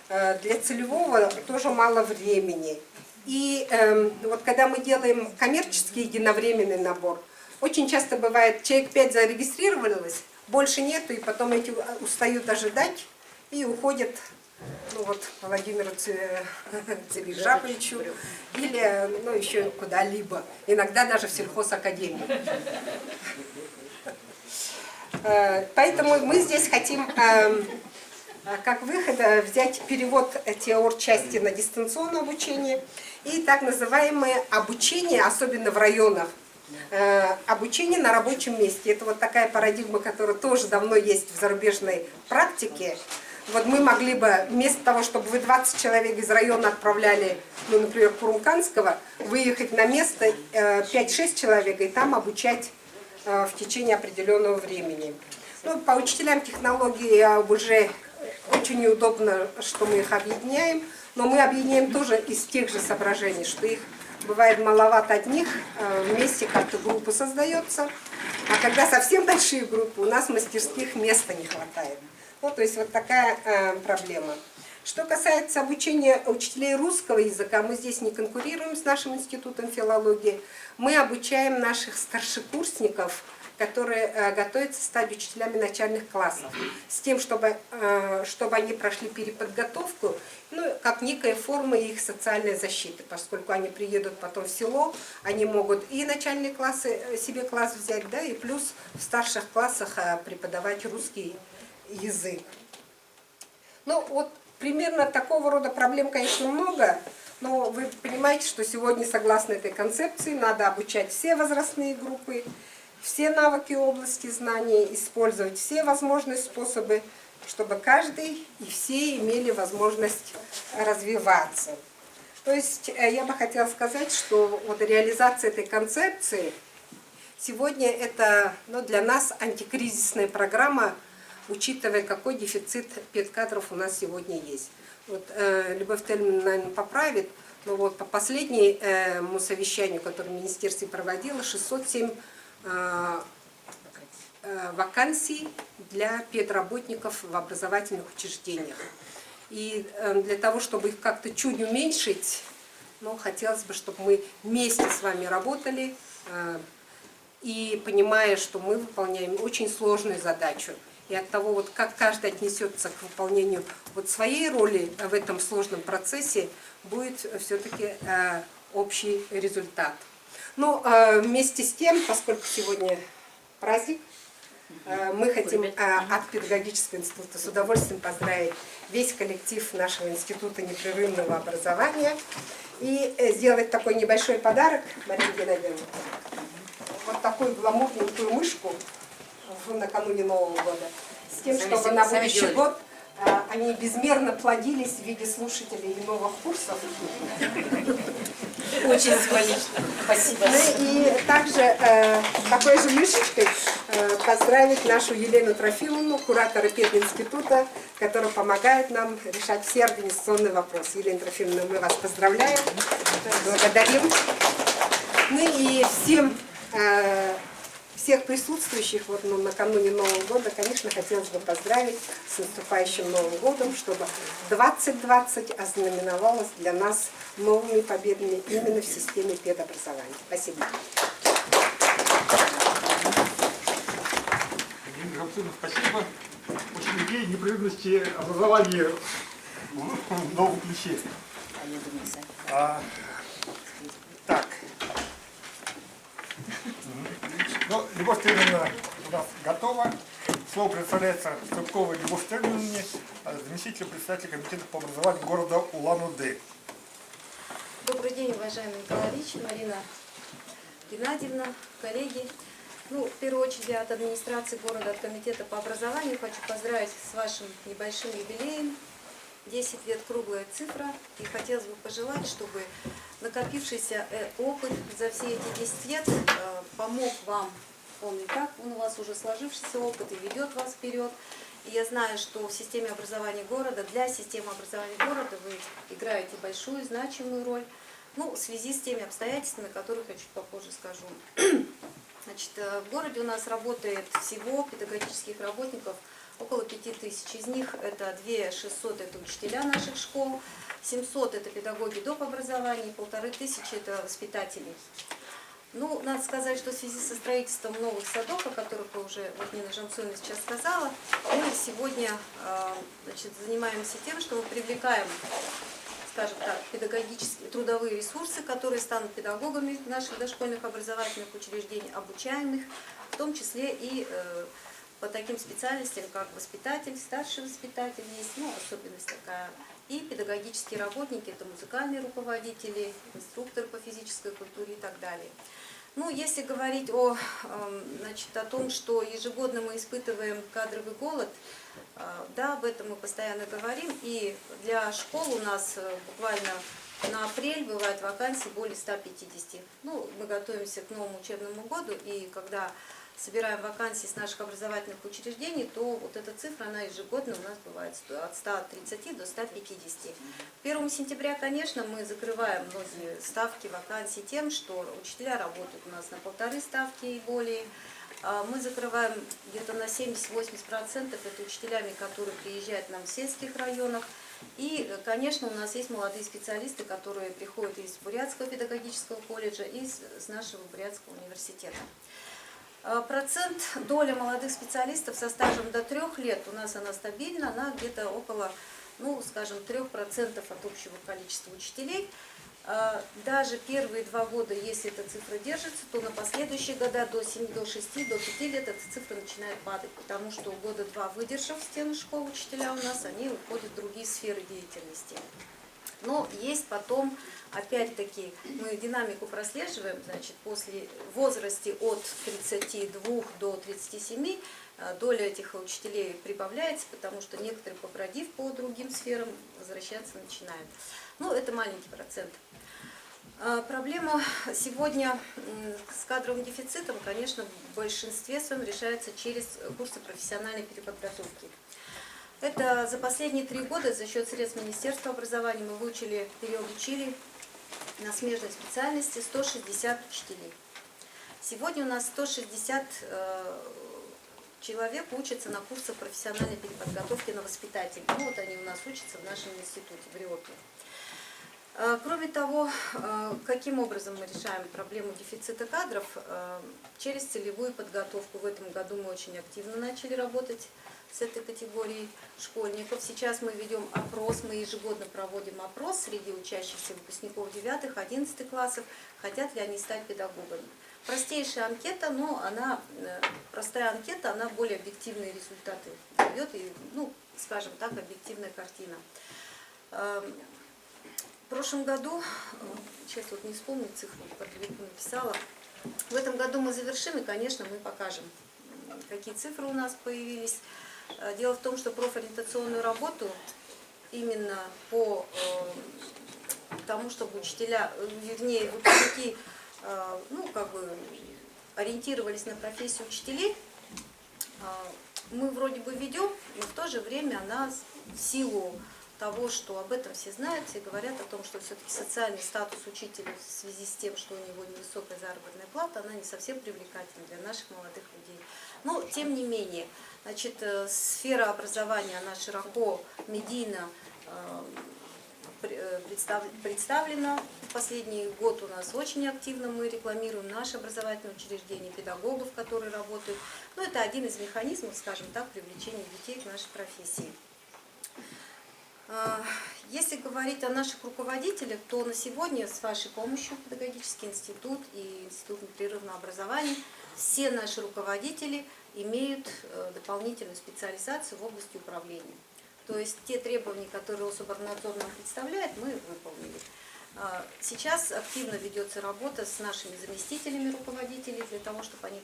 Для целевого тоже мало времени. И вот когда мы делаем коммерческий единовременный набор, очень часто бывает, человек 5 зарегистрировалось, больше нету, и потом эти устают ожидать и уходят, ну вот, Владимиру Царежаповичу или ну, еще куда-либо, иногда даже в сельхозакадемию. Поэтому мы здесь хотим как выход взять перевод теорчасти на дистанционное обучение и так называемое обучение, особенно в районах, обучение на рабочем месте. Это вот такая парадигма, которая тоже давно есть в зарубежной практике. Вот мы могли бы, вместо того, чтобы вы 20 человек из района отправляли, ну, например, Курумканского, выехать на место 5-6 человек и там обучать в течение определенного времени. Ну, по учителям технологии уже очень неудобно, что мы их объединяем, но мы объединяем тоже из тех же соображений, что их бывает маловато одних, вместе как-то группа создается, а когда совсем большие группы, у нас мастерских места не хватает. Ну, то есть вот такая проблема. Что касается обучения учителей русского языка, мы здесь не конкурируем с нашим институтом филологии, мы обучаем наших старшекурсников, которые готовятся стать учителями начальных классов, с тем, чтобы они прошли переподготовку, ну, как некая форма их социальной защиты, поскольку они приедут потом в село, они могут и начальные классы, себе класс взять, да, и плюс в старших классах преподавать русский язык. Ну, вот примерно такого рода проблем, конечно, много, но вы понимаете, что сегодня, согласно этой концепции, надо обучать все возрастные группы, все навыки области знаний, использовать все возможные способы, чтобы каждый и все имели возможность развиваться. То есть я бы хотела сказать, что вот реализация этой концепции сегодня это, ну, для нас антикризисная программа, учитывая, какой дефицит педкадров у нас сегодня есть. Вот, Любовь Тельман, наверное, поправит, но вот по последнему совещанию, которое в министерстве проводило, 607 вакансий для педработников в образовательных учреждениях. И для того, чтобы их как-то чуть уменьшить, ну, хотелось бы, чтобы мы вместе с вами работали, и понимая, что мы выполняем очень сложную задачу. И от того, вот, как каждый отнесется к выполнению вот своей роли в этом сложном процессе, будет все-таки общий результат. Но вместе с тем, поскольку сегодня праздник, мы хотим от Педагогического института с удовольствием поздравить весь коллектив нашего Института непрерывного образования и сделать такой небольшой подарок, Мария Геннадьевна, вот такую гламурненькую мышку накануне Нового года, с тем, чтобы на будущий год они безмерно плодились в виде слушателей и новых курсов. Очень символично. Спасибо. И также такой же мышечкой поздравить нашу Елену Трофимовну, куратора пединститута, которая помогает нам решать все организационные вопросы. Елена Трофимовна, мы вас поздравляем, благодарим. Ну и всех присутствующих вот, накануне Нового года, конечно, хотелось бы поздравить с наступающим Новым годом, чтобы 2020 ознаменовалось для нас новыми победами именно в системе педобразования. Спасибо. Спасибо. Очень идея непрерывности образования в новом ключе. Так. Ну, Любовь Тельмановна у нас готова. Слово представляется Струбковой Любовь Тельмановне, заместитель председателя комитета по образованию города Улан-Удэ. Добрый день, уважаемый Николай Ильич, Марина Геннадьевна, коллеги. Ну, в первую очередь, я от администрации города, от комитета по образованию хочу поздравить с вашим небольшим юбилеем. 10 лет круглая цифра. И хотелось бы пожелать, чтобы накопившийся опыт за все эти 10 лет помог вам, помню как, он у вас уже сложившийся опыт и ведет вас вперед. И я знаю, что в системе образования города, для системы образования города вы играете большую, значимую роль. Ну, в связи с теми обстоятельствами, о которых я чуть попозже скажу. Значит, в городе у нас работает всего педагогических работников около 5000. Из них это 2600 это учителя наших школ, 700 это педагоги доп. Образования, 1500 это воспитатели. Ну, надо сказать, что в связи со строительством новых садов, о которых уже Нина Жамсуевна сейчас сказала, мы сегодня значит, занимаемся тем, что мы привлекаем, скажем так, педагогические трудовые ресурсы, которые станут педагогами наших дошкольных образовательных учреждений, обучаемых, в том числе и по таким специальностям, как воспитатель, старший воспитатель есть, ну, особенность такая, и педагогические работники, это музыкальные руководители, инструкторы по физической культуре и так далее. Ну, если говорить значит, о том, что ежегодно мы испытываем кадровый голод, да, об этом мы постоянно говорим, и для школ у нас буквально на апрель бывает вакансий более 150. Ну, мы готовимся к новому учебному году, и когда собираем вакансии с наших образовательных учреждений, то вот эта цифра, она ежегодно у нас бывает от 130 до 150. 1 сентября, конечно, мы закрываем многие ставки вакансий тем, что учителя работают у нас на 1,5 ставки и более. Мы закрываем где-то на 70-80% это учителями, которые приезжают к нам в сельских районах. И, конечно, у нас есть молодые специалисты, которые приходят из Бурятского педагогического колледжа и с нашего Бурятского университета. Доля молодых специалистов со стажем до 3 лет у нас она стабильна, она где-то около, ну, скажем, 3% от общего количества учителей. Даже первые 2 года, если эта цифра держится, то на последующие года до 7, до 6, до 5 лет эта цифра начинает падать, потому что года 2 выдержав стены школ учителя у нас, они уходят в другие сферы деятельности. Но есть потом, опять-таки, мы динамику прослеживаем, значит, после возрасте от 32 до 37 доля этих учителей прибавляется, потому что некоторые, побродив по другим сферам, возвращаться начинают. Ну, это маленький процент. Проблема сегодня с кадровым дефицитом, конечно, в большинстве своем решается через курсы профессиональной переподготовки. Это за последние 3 года за счет средств Министерства образования мы выучили, переобучили на смежной специальности 160 учителей. Сегодня у нас 160 человек учатся на курсах профессиональной переподготовки на воспитателей. Ну, вот они у нас учатся в нашем институте, в РИОПе. Кроме того, каким образом мы решаем проблему дефицита кадров? Через целевую подготовку. В этом году мы очень активно начали работать с этой категорией школьников. Сейчас мы ведем опрос, мы ежегодно проводим опрос среди учащихся выпускников 9-11 классов, хотят ли они стать педагогами. Простейшая анкета, но простая анкета, она более объективные результаты дает, и, ну, скажем так, объективная картина. В прошлом году, сейчас вот не вспомню цифру, по-другому написала, в этом году мы завершим, и, конечно, мы покажем, какие цифры у нас появились. Дело в том, что профориентационную работу именно по тому, чтобы учителя, вернее, выпускники, ну, как бы ориентировались на профессию учителей, мы вроде бы ведем, но в то же время она в силу того, что об этом все знают, все говорят о том, что все-таки социальный статус учителя в связи с тем, что у него невысокая заработная плата, она не совсем привлекательна для наших молодых людей. Но, тем не менее, значит, сфера образования, она широко, медийно представлена. В последний год у нас очень активно мы рекламируем наши образовательные учреждения, педагогов, которые работают. Но это один из механизмов, скажем так, привлечения детей к нашей профессии. Если говорить о наших руководителях, то на сегодня с вашей помощью Педагогический институт и Институт непрерывного образования, все наши руководители имеют дополнительную специализацию в области управления. То есть те требования, которые Рособорнадзор нам представляет, мы выполнили. Сейчас активно ведется работа с нашими заместителями руководителей для того, чтобы они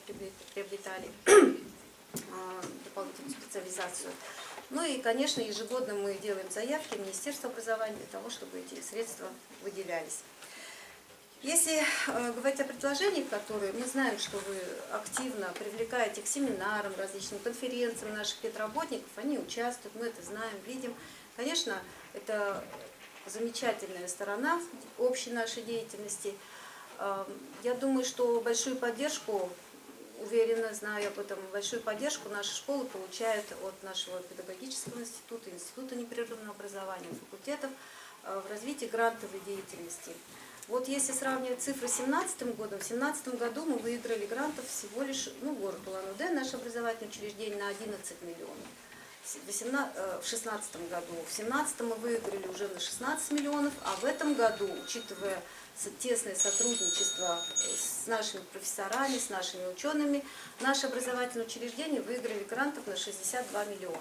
приобретали дополнительную специализацию. Ну и, конечно, ежегодно мы делаем заявки в Министерство образования для того, чтобы эти средства выделялись. Если говорить о предложениях, которые мы знаем, что вы активно привлекаете к семинарам, различным конференциям наших педработников, они участвуют, мы это знаем, видим. Конечно, это замечательная сторона общей нашей деятельности. Я думаю, что большую поддержку, уверенно знаю об этом, большую поддержку наши школы получают от нашего педагогического института, Института непрерывного образования, факультетов в развитии грантовой деятельности. Вот если сравнивать цифры с 2017 годом, в 2017 году мы выиграли грантов всего лишь, город Улан-Удэ, наше образовательное учреждение, на 11 миллионов. В 2016 году, в 2017 мы выиграли уже на 16 миллионов, а в этом году, учитывая тесное сотрудничество с нашими профессорами, с нашими учеными, наше образовательное учреждение выиграли грантов на 62 миллиона.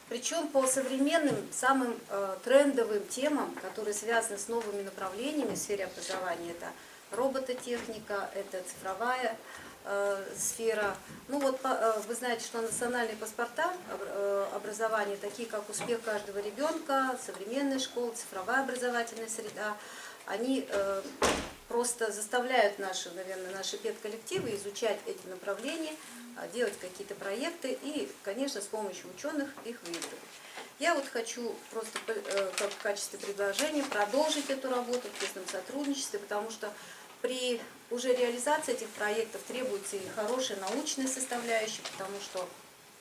Причем по современным, самым трендовым темам, которые связаны с новыми направлениями в сфере образования, это робототехника, это цифровая сфера. Вы знаете, что национальные паспорта образования, такие как «Успех каждого ребенка», современная школа, цифровая образовательная среда, они просто заставляют наши педколлективы изучать эти направления, делать какие-то проекты и, конечно, с помощью ученых их выигрывать. Я вот хочу просто как в качестве предложения продолжить эту работу в тесном сотрудничестве, потому что при уже реализации этих проектов требуется и хорошая научная составляющая, потому что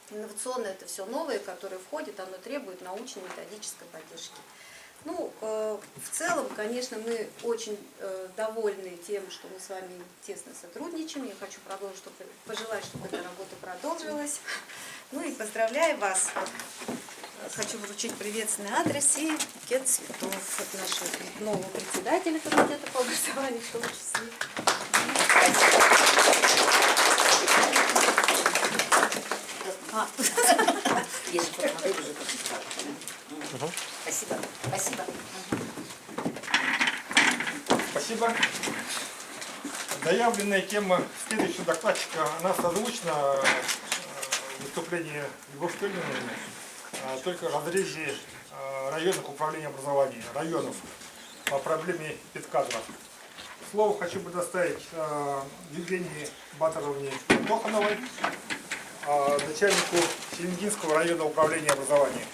инновационное — это все новое, которое входит, оно требует научно-методической поддержки. В целом, конечно, мы очень довольны тем, что мы с вами тесно сотрудничаем. Я хочу пожелать, чтобы эта работа продолжилась. И поздравляю вас. Хочу вручить приветственный адрес и букет цветов от нашего нового председателя комитета по образованию, в том числе. Спасибо. Спасибо. Спасибо. Заявленная тема следующего докладчика, она созвучна выступлению Егора Штольмана, только в разрезе районных управлений образования, районов по проблеме педкадров. Слово хочу предоставить Евгении Батаровне Тохановой, начальнику Селенгинского районного управления образования.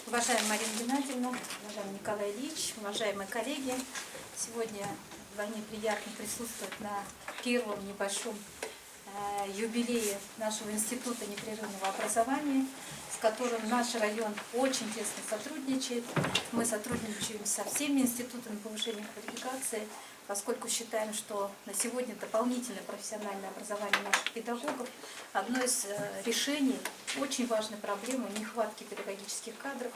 Уважаемая Марина Геннадьевна, уважаемый Николай Ильич, уважаемые коллеги, сегодня вдвойне приятно присутствовать на первом небольшом юбилее нашего Института непрерывного образования, с которым наш район очень тесно сотрудничает. Мы сотрудничаем со всеми институтами повышения квалификации, поскольку считаем, что на сегодня дополнительное профессиональное образование наших педагогов – одно из решений очень важной проблемы нехватки педагогических кадров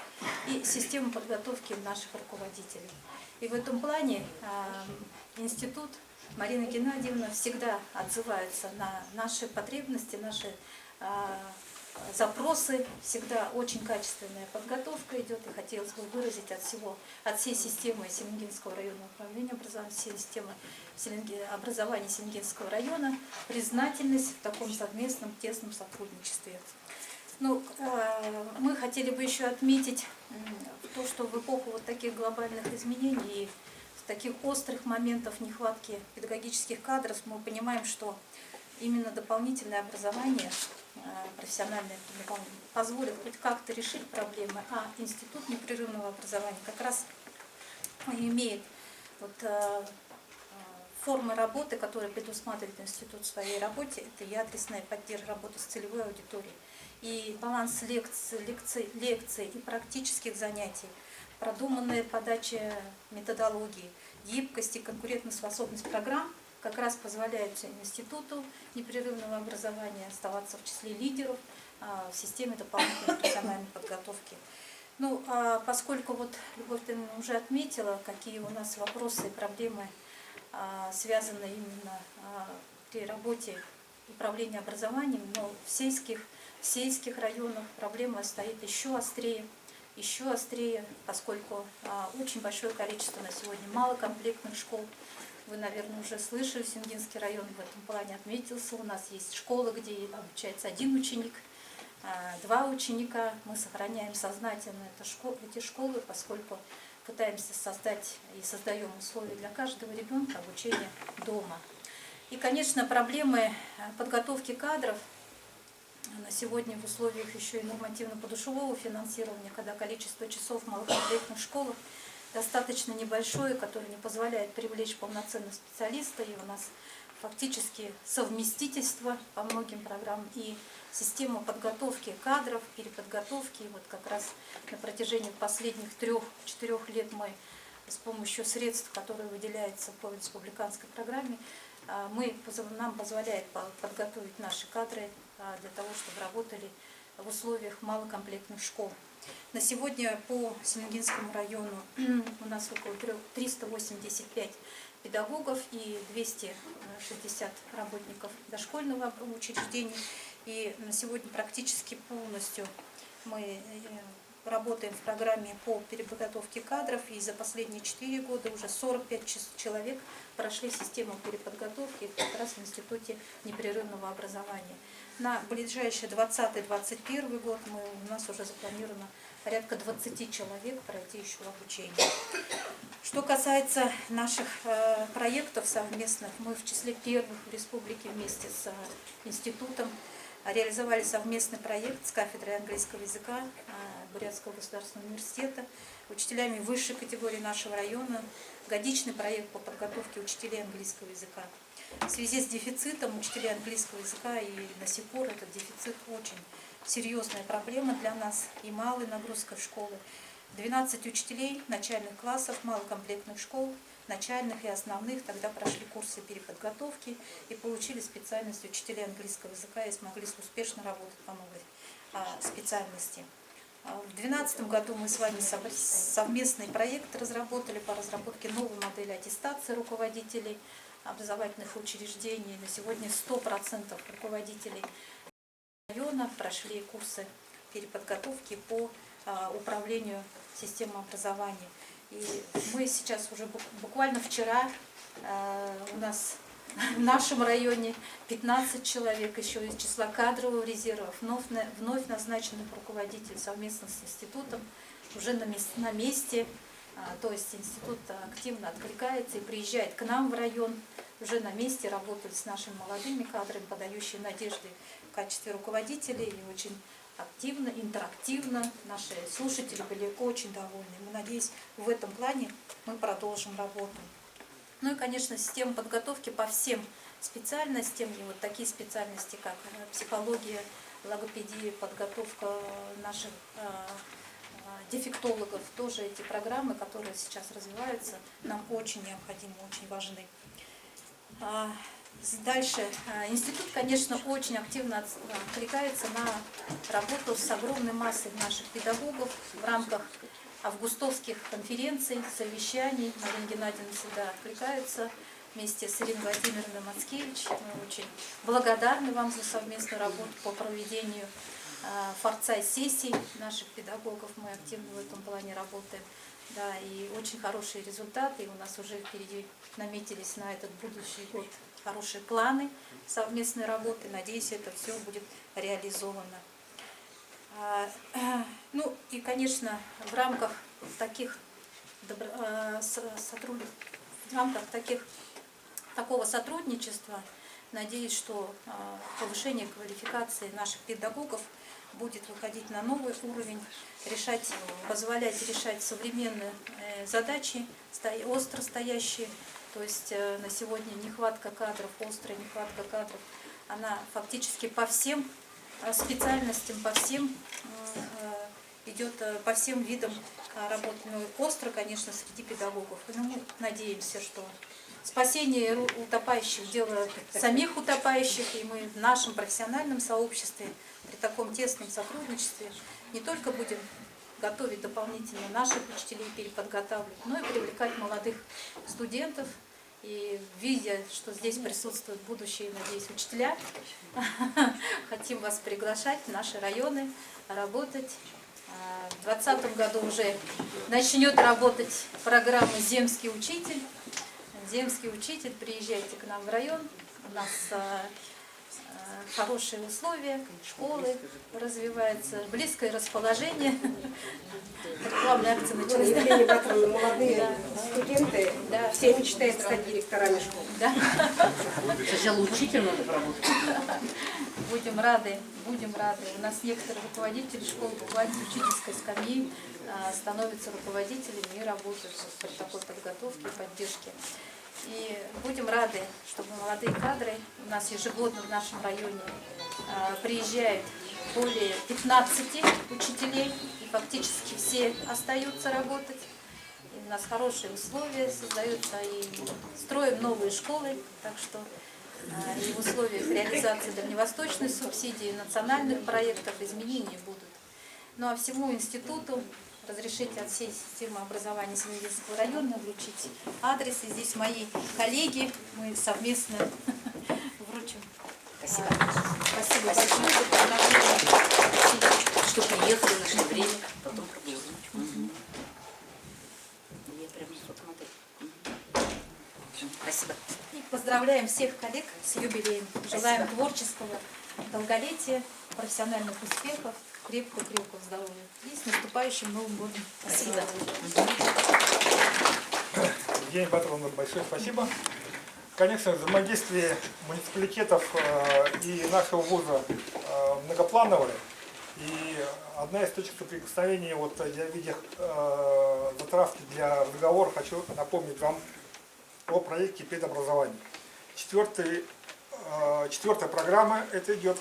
и системы подготовки наших руководителей. И в этом плане институт, Марина Геннадьевна, всегда отзывается на наши потребности, наши запросы, всегда очень качественная подготовка идет, и хотелось бы выразить от всей системы Селенгинского районного управления образования, всей системы образования Селенгинского района признательность в таком совместном тесном сотрудничестве. Мы хотели бы еще отметить то, что в эпоху вот таких глобальных изменений и в таких острых моментов нехватки педагогических кадров мы понимаем, что именно дополнительное образование, профессиональное позволит хоть как-то решить проблемы, а Институт непрерывного образования как раз имеет формы работы, которые предусматривает институт в своей работе, это и адресная поддержка работы с целевой аудиторией, и баланс лекций и практических занятий, продуманная подача методологии, гибкость и конкурентоспособность программ как раз позволяет институту непрерывного образования оставаться в числе лидеров в системе дополнительной профессиональной подготовки. Поскольку Любовь Тимофеевна уже отметила, какие у нас вопросы и проблемы связаны именно при работе управления образованием, но в сельских районах проблема стоит еще острее, поскольку очень большое количество на сегодня малокомплектных школ. Вы, наверное, уже слышали, Селенгинский район в этом плане отметился. У нас есть школы, где обучается 1 ученик, 2 ученика. Мы сохраняем сознательно эти школы, поскольку пытаемся создать и создаем условия для каждого ребенка обучения дома. И, конечно, проблемы подготовки кадров на сегодня в условиях еще и нормативно-подушевого финансирования, когда количество часов в малокомплектных школах достаточно небольшое, которое не позволяет привлечь полноценных специалистов, и у нас фактически совместительство по многим программам и система подготовки кадров, переподготовки. И вот как раз на протяжении последних 3-4 лет мы с помощью средств, которые выделяются по республиканской программе, нам позволяет подготовить наши кадры для того, чтобы работали в условиях малокомплектных школ. На сегодня по Селенгинскому району у нас около 385 педагогов и 260 работников дошкольного учреждения. И на сегодня практически полностью мы работаем в программе по переподготовке кадров, и за последние 4 года уже 45 человек прошли систему переподготовки как раз в Институте непрерывного образования. На ближайший 2020-2021 год у нас уже запланировано порядка 20 человек пройти еще обучение. Что касается наших проектов совместных, мы в числе первых в республике вместе с институтом реализовали совместный проект с кафедрой английского языка Бурятского государственного университета, учителями высшей категории нашего района, годичный проект по подготовке учителей английского языка. В связи с дефицитом учителей английского языка и на сих пор этот дефицит очень серьезная проблема для нас и малая нагрузка в школы. 12 учителей начальных классов малокомплектных школ, начальных и основных, тогда прошли курсы переподготовки и получили специальность учителей английского языка и смогли успешно работать по новой специальности. В 2012 году мы с вами совместный проект разработали по разработке новой модели аттестации руководителей образовательных учреждений. На сегодня 100% руководителей района прошли курсы переподготовки по управлению системой образования. И мы сейчас уже буквально вчера у нас в нашем районе 15 человек еще из числа кадрового резерва, вновь назначенных руководителей совместно с институтом, уже на месте. То есть институт активно откликается и приезжает к нам в район, уже на месте работают с нашими молодыми кадрами, подающими надежды в качестве руководителей, и очень активно, интерактивно. Наши слушатели были очень довольны. Мы надеемся, в этом плане мы продолжим работу. Ну и, конечно, система подготовки по всем специальностям, и вот такие специальности, как психология, логопедия, подготовка наших дефектологов, тоже эти программы, которые сейчас развиваются, нам очень необходимы, очень важны. Дальше. Институт, конечно, очень активно откликается на работу с огромной массой наших педагогов в рамках августовских конференций, совещаний. Марина Геннадьевна всегда откликается вместе с Ириной Владимировной Мацкевич. Мы очень благодарны вам за совместную работу по проведению форцай-сессий наших педагогов. Мы активно в этом плане работаем. Да, и очень хорошие результаты. И у нас уже впереди наметились на этот будущий год хорошие планы совместной работы. Надеюсь, это все будет реализовано. Ну и, конечно, в рамках такого сотрудничества, надеюсь, что повышение квалификации наших педагогов будет выходить на новый уровень, позволять решать современные задачи, остро стоящие. То есть на сегодня нехватка кадров, острая нехватка кадров, она фактически по всем специальностям, идет по всем видам работы. Ну, остро, конечно, среди педагогов. Но мы надеемся, что спасение утопающих – дело самих утопающих, и мы в нашем профессиональном сообществе при таком тесном сотрудничестве не только будем готовить дополнительно наших учителей, переподготавливать, но и привлекать молодых студентов. И видя, что здесь присутствуют будущие, надеюсь, учителя, хотим вас приглашать в наши районы работать. В 2020 году уже начнет работать программа «Земский учитель». «Земский учитель», приезжайте к нам в район. У нас хорошие условия, школы развиваются, близкое расположение. Рекламные акции На начались. Елене Батровне молодые Да. студенты, Да. все мечтают стать директорами школ. Да. Сначала учитель надо поработать. Будем рады. У нас некоторые руководители школ буквально с учительской скамьи становятся руководителями и работают при такой подготовке и поддержке. И будем рады, чтобы молодые кадры, у нас ежегодно в нашем районе приезжает более 15 учителей, и фактически все остаются работать. И у нас хорошие условия создаются, и строим новые школы, так что и в условиях реализации дальневосточной субсидии, национальных проектов изменения будут. Ну а всему институту разрешите от всей системы образования Семигинского района вручить адрес. И здесь мои коллеги, мы совместно вручим. Спасибо. Спасибо большое за предложение. Что приехали, нашли время, потом продолжим. Я прям смотрю. Спасибо. И поздравляем всех коллег с юбилеем. Желаем творческого долголетия, профессиональных успехов, крепкого здоровья. И с наступающим Новым годом. Спасибо. Евгения Батровна, большое спасибо. Конечно, взаимодействие муниципалитетов и нашего вуза многоплановое. И одна из точек соприкосновения, вот я видя затравки для разговора, хочу напомнить вам о проекте педобразования. Четвертая программа это идет.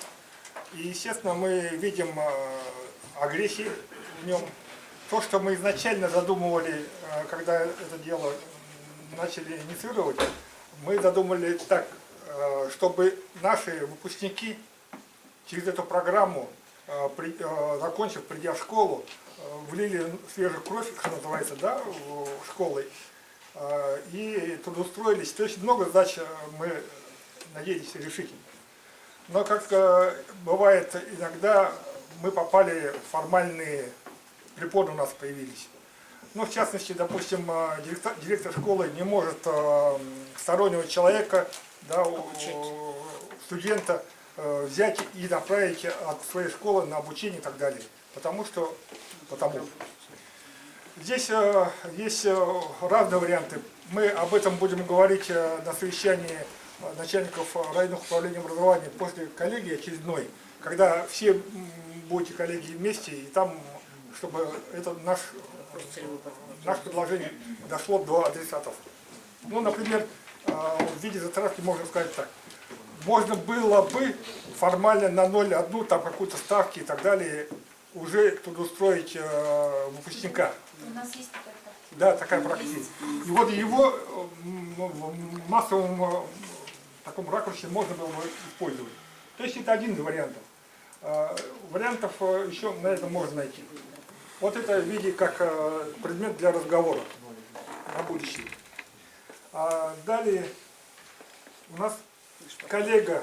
И, естественно, мы видим огрехи в нем. То, что мы изначально задумывали, когда это дело начали инициировать, мы задумали так, чтобы наши выпускники через эту программу, закончив, придя в школу, влили свежую кровь, что называется, да, в школы, и трудоустроились. То есть много задач мы надеялись решить. Но, как бывает иногда, мы попали в формальные препоны, у нас появились. Ну, в частности, допустим, директор школы не может стороннего человека, да, студента взять и направить от своей школы на обучение и так далее. Потому. Здесь есть разные варианты. Мы об этом будем говорить на совещании начальников районных управлений образования после коллегии очередной, когда все будете коллеги вместе, и там, чтобы это наше предложение дошло до адресатов. Ну, например, в виде затравки можно сказать так. Можно было бы формально на 0,1 там какую-то ставки и так далее уже трудоустроить выпускника. У нас есть такая практика. Да, такая практика. И вот его в массовом таком ракурсе можно было бы использовать. То есть это один из вариантов. Вариантов еще на это можно найти. Вот это в виде как предмет для разговора на будущее. Далее у нас коллега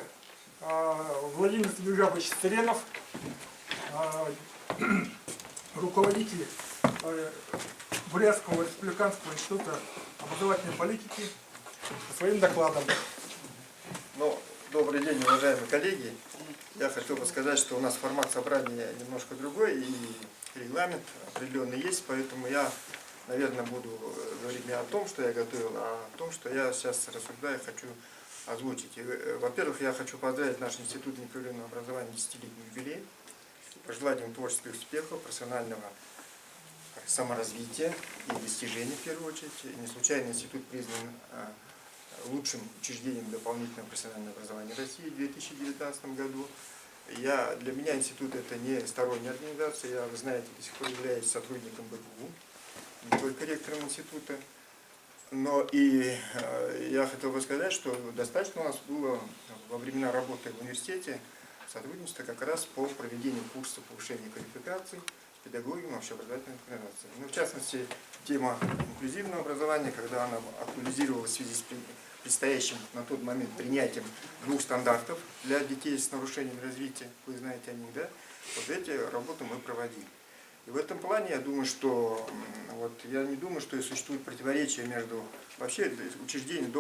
Владимир Станиславович Сыренов, руководитель Бурятского республиканского института образовательной политики, со своим докладом. Ну, добрый день, уважаемые коллеги. Я хотел бы сказать, что у нас формат собрания немножко другой, и регламент определенный есть, поэтому я, наверное, буду говорить не о том, что я готовил, а о том, что я сейчас рассуждаю, хочу озвучить. Во-первых, я хочу поздравить наш институт непрерывного образования 10-летний юбилей, пожелать им творческих успехов, профессионального саморазвития и достижений, в первую очередь. И не случайно институт признан лучшим учреждением дополнительного профессионального образования России в 2019 году. Для меня институт это не сторонняя организация, я, вы знаете, до сих пор являюсь сотрудником БГУ, не только ректором института. Но и я хотел бы сказать, что достаточно у нас было во времена работы в университете сотрудничество как раз по проведению курсов повышения квалификации с педагогами общеобразовательной организации. Ну, в частности, тема инклюзивного образования, когда она актуализировалась в связи с предстоящим на тот момент принятием 2 стандартов для детей с нарушением развития, вы знаете о них, да? Вот эти работы мы проводили. И в этом плане я думаю, что я не думаю, что существует противоречие между вообще учреждениями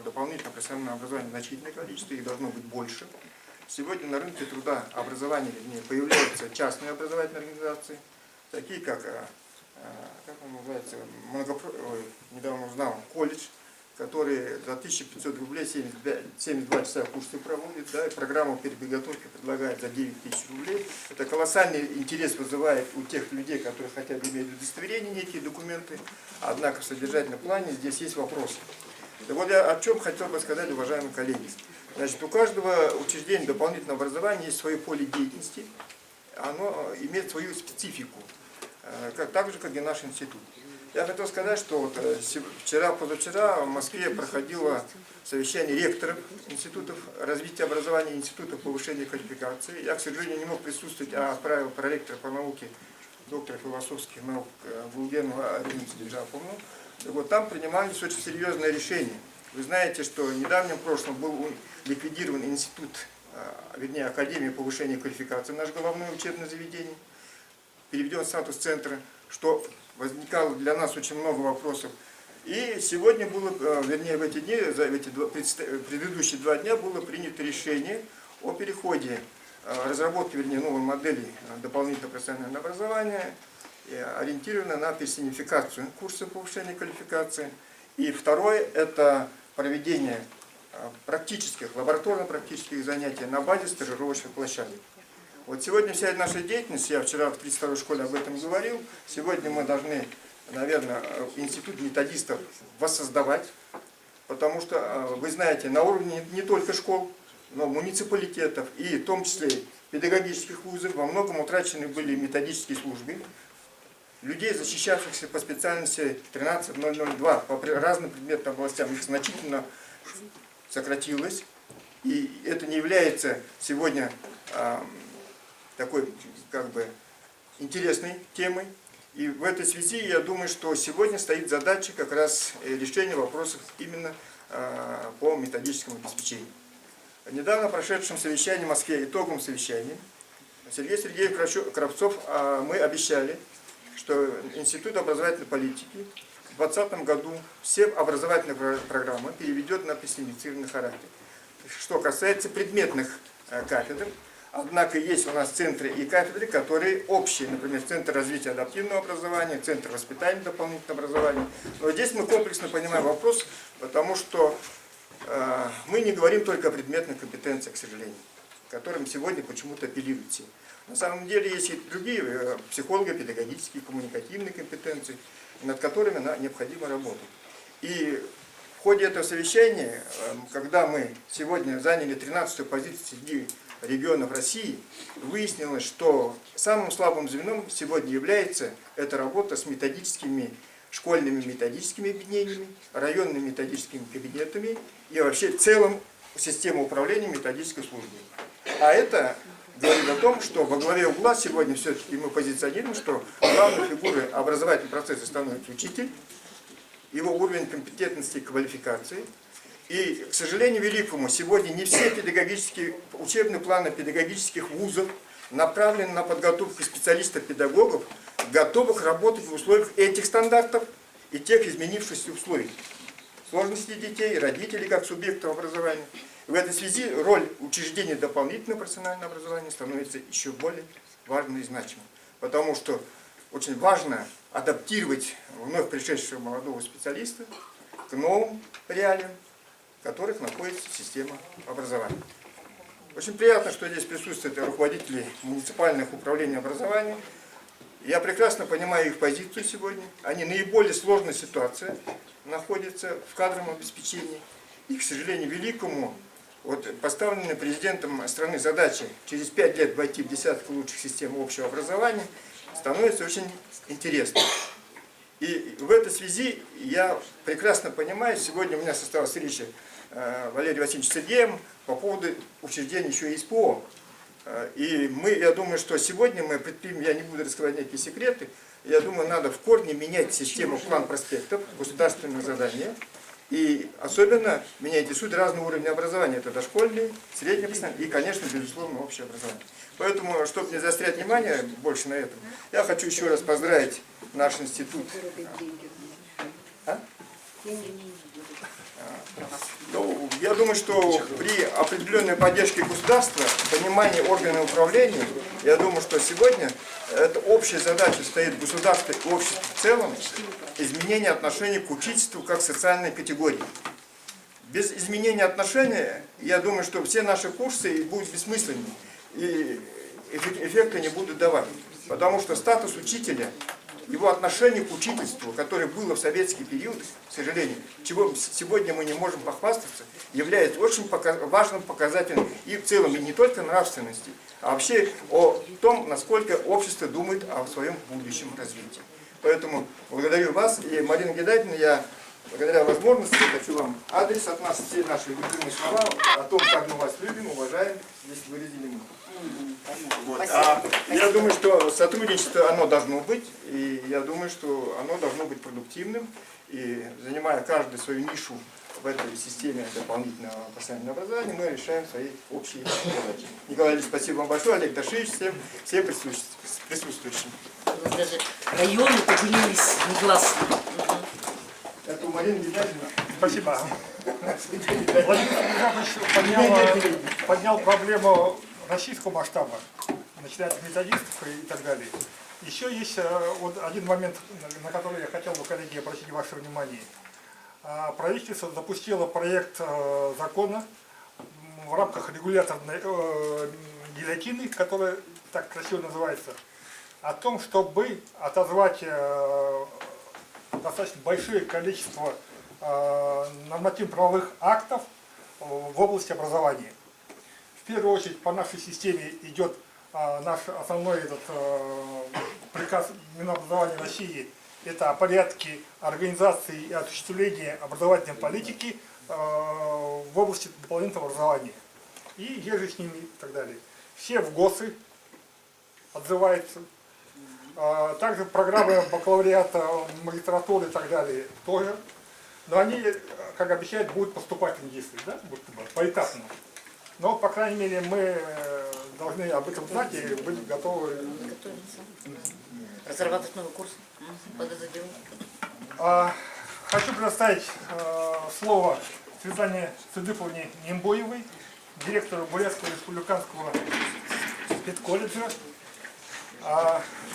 дополнительного профессионального образования значительное количество, их должно быть больше. Сегодня на рынке труда образования появляются частные образовательные организации, такие как он называется, недавно узнал, колледж, который за 1500 рублей 72 часа курсы проводит, да, и программу переподготовки предлагает за 9000 рублей. Это колоссальный интерес вызывает у тех людей, которые хотя бы имеют удостоверение, некие документы, однако в содержательном плане здесь есть вопросы. Так вот я о чем хотел бы сказать, уважаемые коллеги. Значит, у каждого учреждения дополнительного образования есть свое поле деятельности, оно имеет свою специфику, так же, как и наш институт. Я хотел сказать, что вот позавчера в Москве проходило совещание ректоров институтов развития образования, институтов повышения квалификации. Я, к сожалению, не мог присутствовать, а отправил проректора по науке, доктора философских наук Гулгенова Арину Сидельжаповну. Вот там принимались очень серьезные решения. Вы знаете, что в недавнем прошлом был ликвидирован институт, вернее, Академия повышения квалификации, наше головное учебное заведение, переведен статус центра, что возникало для нас очень много вопросов. И сегодня было, вернее, в эти дни, за эти предыдущие 2 дня было принято решение о переходе, разработке, вернее, новой модели дополнительного профессионального образования, ориентированной на персонификацию курса повышения квалификации. И второе – это проведение практических, лабораторно-практических занятий на базе стажировочных площадок. Вот сегодня вся наша деятельность, я вчера в 32-й школе об этом говорил, сегодня мы должны, наверное, институт методистов воссоздавать, потому что, вы знаете, на уровне не только школ, но муниципалитетов и в том числе педагогических вузов во многом утрачены были методические службы. Людей, защищавшихся по специальности 13002 по разным предметным областям, их значительно сократилось. И это не является сегодня такой, как бы, интересной темой. И в этой связи я думаю, что сегодня стоит задача как раз решения вопросов именно по методическому обеспечению. В недавно прошедшем совещании в Москве, итоговом совещании, Сергей Сергеевич Кравцов, мы обещали, что Институт образовательной политики в 2020 году все образовательные программы переведет на персонифицированный характер. Что касается предметных кафедр, однако есть у нас центры и кафедры, которые общие, например, Центр развития адаптивного образования, Центр воспитания дополнительного образования. Но здесь мы комплексно понимаем вопрос, потому что мы не говорим только о предметных компетенциях, к сожалению, к которым сегодня почему-то апеллируют все. На самом деле есть и другие психолого-педагогические, коммуникативные компетенции, над которыми необходимо работать. И в ходе этого совещания, когда мы сегодня заняли 13-ю позицию среди регионов России, выяснилось, что самым слабым звеном сегодня является эта работа с методическими, школьными методическими объединениями, районными методическими кабинетами и вообще целым системой управления методической службой. А это говорит о том, что во главе угла сегодня все-таки мы позиционируем, что главной фигурой образовательного процесса становится учитель, его уровень компетентности и квалификации. И, к сожалению великому, сегодня не все педагогические, учебные планы педагогических вузов направлены на подготовку специалистов-педагогов, готовых работать в условиях этих стандартов и тех изменившихся условий. Сложности детей, родителей как субъектов образования. В этой связи роль учреждения дополнительного профессионального образования становится еще более важной и значимой. Потому что очень важно адаптировать вновь пришедшего молодого специалиста к новым реалиям, в которых находится система образования. Очень приятно, что здесь присутствуют руководители муниципальных управлений образования. Я прекрасно понимаю их позицию сегодня. Они в наиболее сложной ситуации находятся в кадровом обеспечении. И, к сожалению великому, вот поставленная президентом страны задача через 5 лет войти в десятку лучших систем общего образования становится очень интересной. И в этой связи я прекрасно понимаю, сегодня у меня состоялась встреча Валерием Васильевичем Сергеем по поводу учреждения еще и СПО. И я думаю, что сегодня мы предпримем, я не буду раскрывать некие секреты, я думаю, надо в корне менять систему план-проспектов, государственных заданий. И особенно меня интересует разный уровень образования. Это дошкольный, среднее и, конечно, безусловно, общее образование. Поэтому, чтобы не заострять внимание больше на этом, я хочу еще раз поздравить наш институт. Ну, Я думаю, что при определенной поддержке государства, понимании органов управления, я думаю, что сегодня эта общая задача стоит государства и общества в целом, изменение отношений к учительству как социальной категории. Без изменения отношений, я думаю, что все наши курсы будут бессмысленны и эффекта не будут давать. Потому что статус учителя, его отношение к учительству, которое было в советский период, к сожалению, чего сегодня мы не можем похвастаться, является очень важным показателем и в целом, и не только нравственности, а вообще о том, насколько общество думает о своем будущем развитии. Поэтому благодарю вас, и Марина Геннадьевна, я благодаря возможности хочу вам адрес от нас, все наши любимые слова о том, как мы вас любим, уважаем, здесь выразили мы. Вот. Я думаю, что сотрудничество оно должно быть, и я думаю, что оно должно быть продуктивным, и занимая каждую свою нишу в этой системе дополнительного профессионального образования, мы решаем свои общие задачи. Николай Ильич, спасибо вам большое, Олег Дашевич, всем присутствующим. У нас даже районы поделились негласно. Это у Марины Геннадьевны. Спасибо. Владимир Александрович поднял проблему российского масштаба, начиная от методистов и так далее. Еще есть вот один момент, на который я хотел бы, коллеги, обратить ваше внимание. Правительство запустило проект закона в рамках регуляторной гильотины, которая так красиво называется, о том, чтобы отозвать достаточно большое количество нормативно-правовых актов в области образования. В первую очередь по нашей системе идет наш основной приказ Минобразования России. Это о порядке организации и осуществления образовательной политики в области дополнительного образования. И еже с ними и так далее. Все в ГОСы отзываются. Также программы бакалавриата, магистратуры и так далее тоже. Но они, как обещают, будут поступательно действовать, да? Поэтапно. Но, по крайней мере, мы должны об этом знать и быть готовы. Разрабатывать новый курс по дозаделу. Хочу предоставить слово Светлане Цыдыповне Нембоевой, директору Бурятского республиканского педколледжа.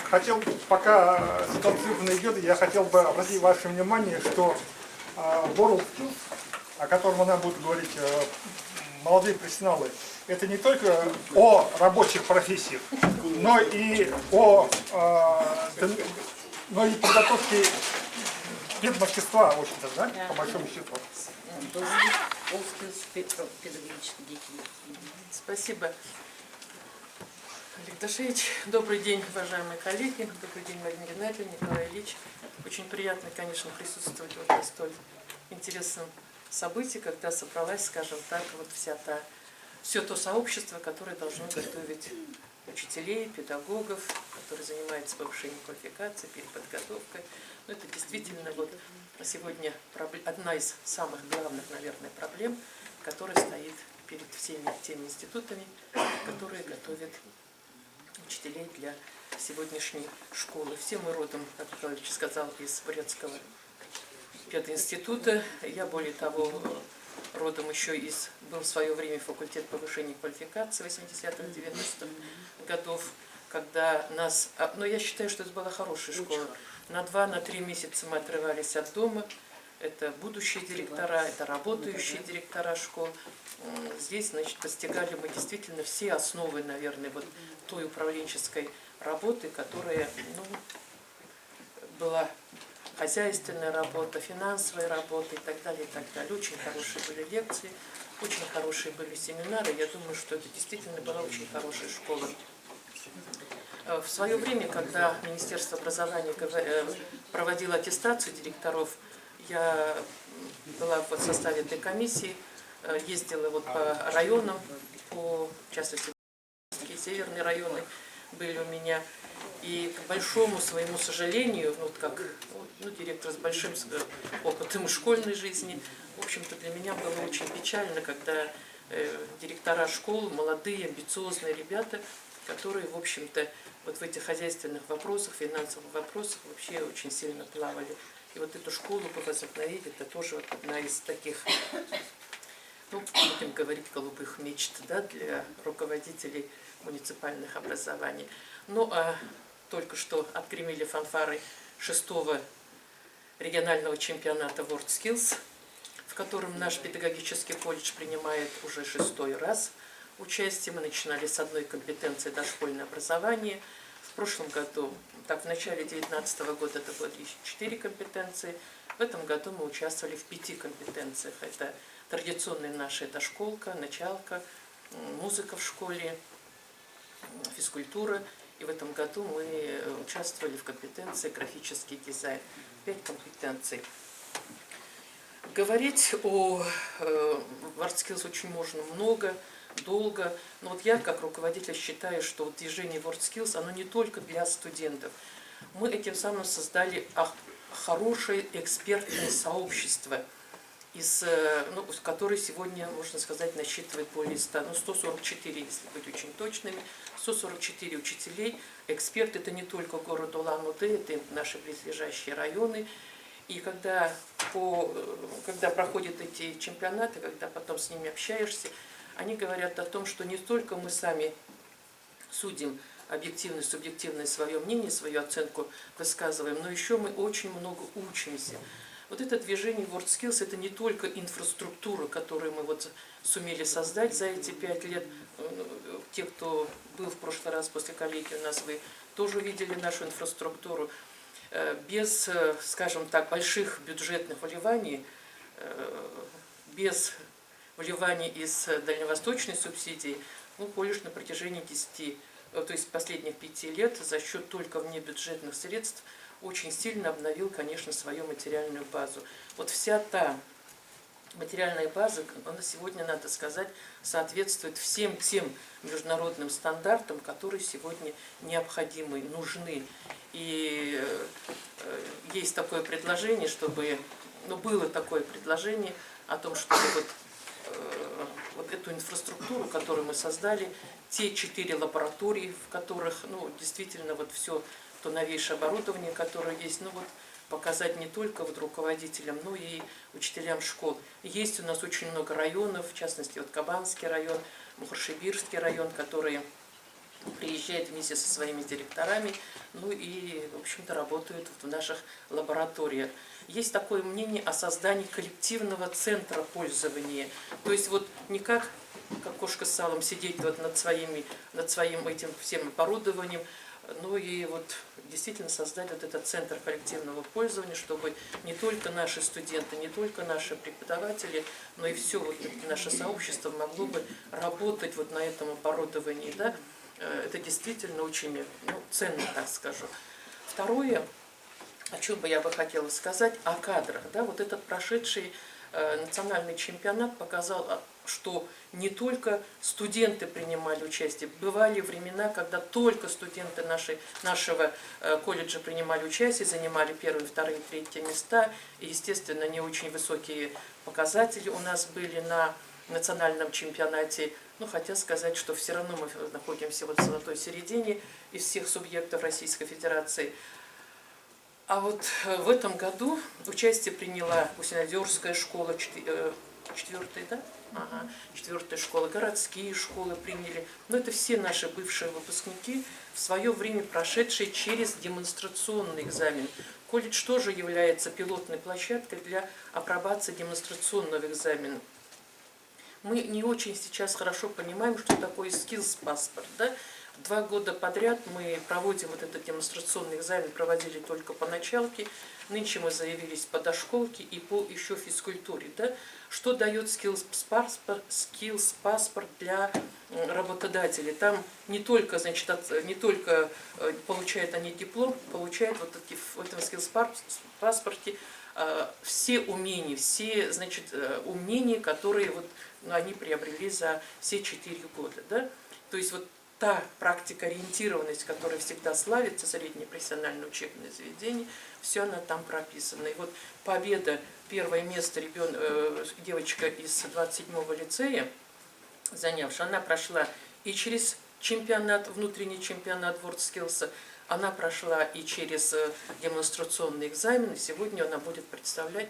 Хотел, пока ситуация идет, я хотел бы обратить ваше внимание, что World Skills, о котором она будет говорить, молодые профессионалы, это не только о рабочих профессиях, но и подготовке педмастерства, в общем-то, да, по большому счету. Спасибо. Олег Дашевич, добрый день, уважаемые коллеги, добрый день, Марина Геннадьевна, Николай Ильич. Очень приятно, конечно, присутствовать вот на столь интересном событии, когда собралась, скажем так, вот все то сообщество, которое должно готовить учителей, педагогов, которые занимаются повышением квалификации, переподготовкой. Но это действительно вот сегодня одна из самых главных, наверное, проблем, которая стоит перед всеми теми институтами, которые готовят учителей для сегодняшней школы. Все мы родом, как Николай Ильич сказал, из Бурятского пединститута. Я, более того, родом еще был в свое время факультет повышения квалификации 80-х-90-х годов, когда нас... Но я считаю, что это была хорошая школа. На 2-3 месяца мы отрывались от дома. Это будущие директора, это работающие директора школ. Здесь, значит, постигали мы действительно все основы, наверное, вот той управленческой работы, которая, была хозяйственная работа, финансовая работа и так далее, и так далее. Очень хорошие были лекции, очень хорошие были семинары. Я думаю, что это действительно была очень хорошая школа. В свое время, когда Министерство образования проводило аттестацию директоров, я была в составе этой комиссии, ездила вот по районам, в частности, северные районы были у меня. И к большому своему сожалению, как директор с большим опытом школьной жизни, в общем-то для меня было очень печально, когда директора школ, молодые, амбициозные ребята, которые, в общем-то, вот в этих хозяйственных вопросах, финансовых вопросах вообще очень сильно плавали. И вот эту школу по возобновить, это тоже вот одна из таких ну, будем говорить, голубых мечт, да, для руководителей муниципальных образований. Ну, а только что отгремели фанфары 6-го регионального чемпионата WorldSkills, в котором наш педагогический колледж принимает уже 6-й раз участие. Мы начинали с одной компетенции дошкольное образование. В прошлом году, так, в начале 2019 года это было 4 компетенции. В этом году мы участвовали в 5 компетенциях. Это традиционная наша дошколка, началка, музыка в школе, физкультура. И в этом году мы участвовали в компетенции графический дизайн. 5 компетенций. Говорить о WorldSkills очень можно много, долго. Но вот я, как руководитель, считаю, что вот движение WorldSkills, оно не только для студентов. Мы этим самым создали хорошее экспертное сообщество, которое сегодня, можно сказать, насчитывает более 144, если быть очень точными, 144 учителей. Эксперты — это не только город Улан-Удэ, это и наши близлежащие районы. И когда проходят эти чемпионаты, когда потом с ними общаешься, они говорят о том, что не только мы сами судим, объективно, субъективное свое мнение, свою оценку высказываем, но еще мы очень много учимся. Вот это движение WorldSkills — это не только инфраструктура, которую мы вот сумели создать за эти 5 лет. Те, кто был в прошлый раз после коллегии у нас, вы тоже видели нашу инфраструктуру. Без, скажем так, больших бюджетных вливаний, без вливаний из дальневосточной субсидии, колледж на протяжении 10, то есть последних 5 лет за счет только внебюджетных средств очень сильно обновил, конечно, свою материальную базу. Вот вся та материальная база, она сегодня, надо сказать, соответствует всем тем международным стандартам, которые сегодня необходимы, нужны. И есть такое предложение, чтобы, было такое предложение о том, чтобы вот эту инфраструктуру, которую мы создали, те 4 лаборатории, в которых, действительно, вот все то новейшее оборудование, которое есть, показать не только вот руководителям, но и учителям школ. Есть у нас очень много районов, в частности, вот Кабанский район, Мухоршибирский район, которые приезжают вместе со своими директорами, и, в общем-то, работают в наших лабораториях. Есть такое мнение о создании коллективного центра пользования. То есть вот не как кошка с салом сидеть вот над своим этим всем оборудованием, и вот действительно создать вот этот центр коллективного пользования, чтобы не только наши студенты, не только наши преподаватели, но и все вот наше сообщество могло бы работать вот на этом оборудовании. Да? Это действительно очень ценно, так скажу. Второе, о чем бы я хотела сказать, о кадрах. Да? Вот этот прошедший национальный чемпионат показал, что не только студенты принимали участие. Бывали времена, когда только студенты нашего колледжа принимали участие, занимали 1-е, 2-е, 3-е места. И, естественно, не очень высокие показатели у нас были на национальном чемпионате. Хотя сказать, что все равно мы находимся вот в золотой середине из всех субъектов Российской Федерации. А вот в этом году участие приняла Гусинодерская школа, 4-я, да? 4-я школа, городские школы приняли. Но это все наши бывшие выпускники, в свое время прошедшие через демонстрационный экзамен. Колледж тоже является пилотной площадкой для апробации демонстрационного экзамена. Мы не очень сейчас хорошо понимаем, что такое skills-паспорт. Да? 2 года подряд мы проводим вот этот демонстрационный экзамен, проводили только по началке. Нынче мы заявились по дошколке и по еще физкультуре. Да? Что дает skills-паспорт для работодателей? Там не только получают они диплом, получают вот в этом skills-паспорте все умения, которые они приобрели за все 4 года. Да? То есть вот та практикоориентированность, которая всегда славится, среднее профессиональное учебное заведение, все она там прописана. И вот победа, 1-е место девочка из 27-го лицея, занявшая, она прошла и через чемпионат, внутренний чемпионат WorldSkills, она прошла и через демонстрационный экзамен, и сегодня она будет представлять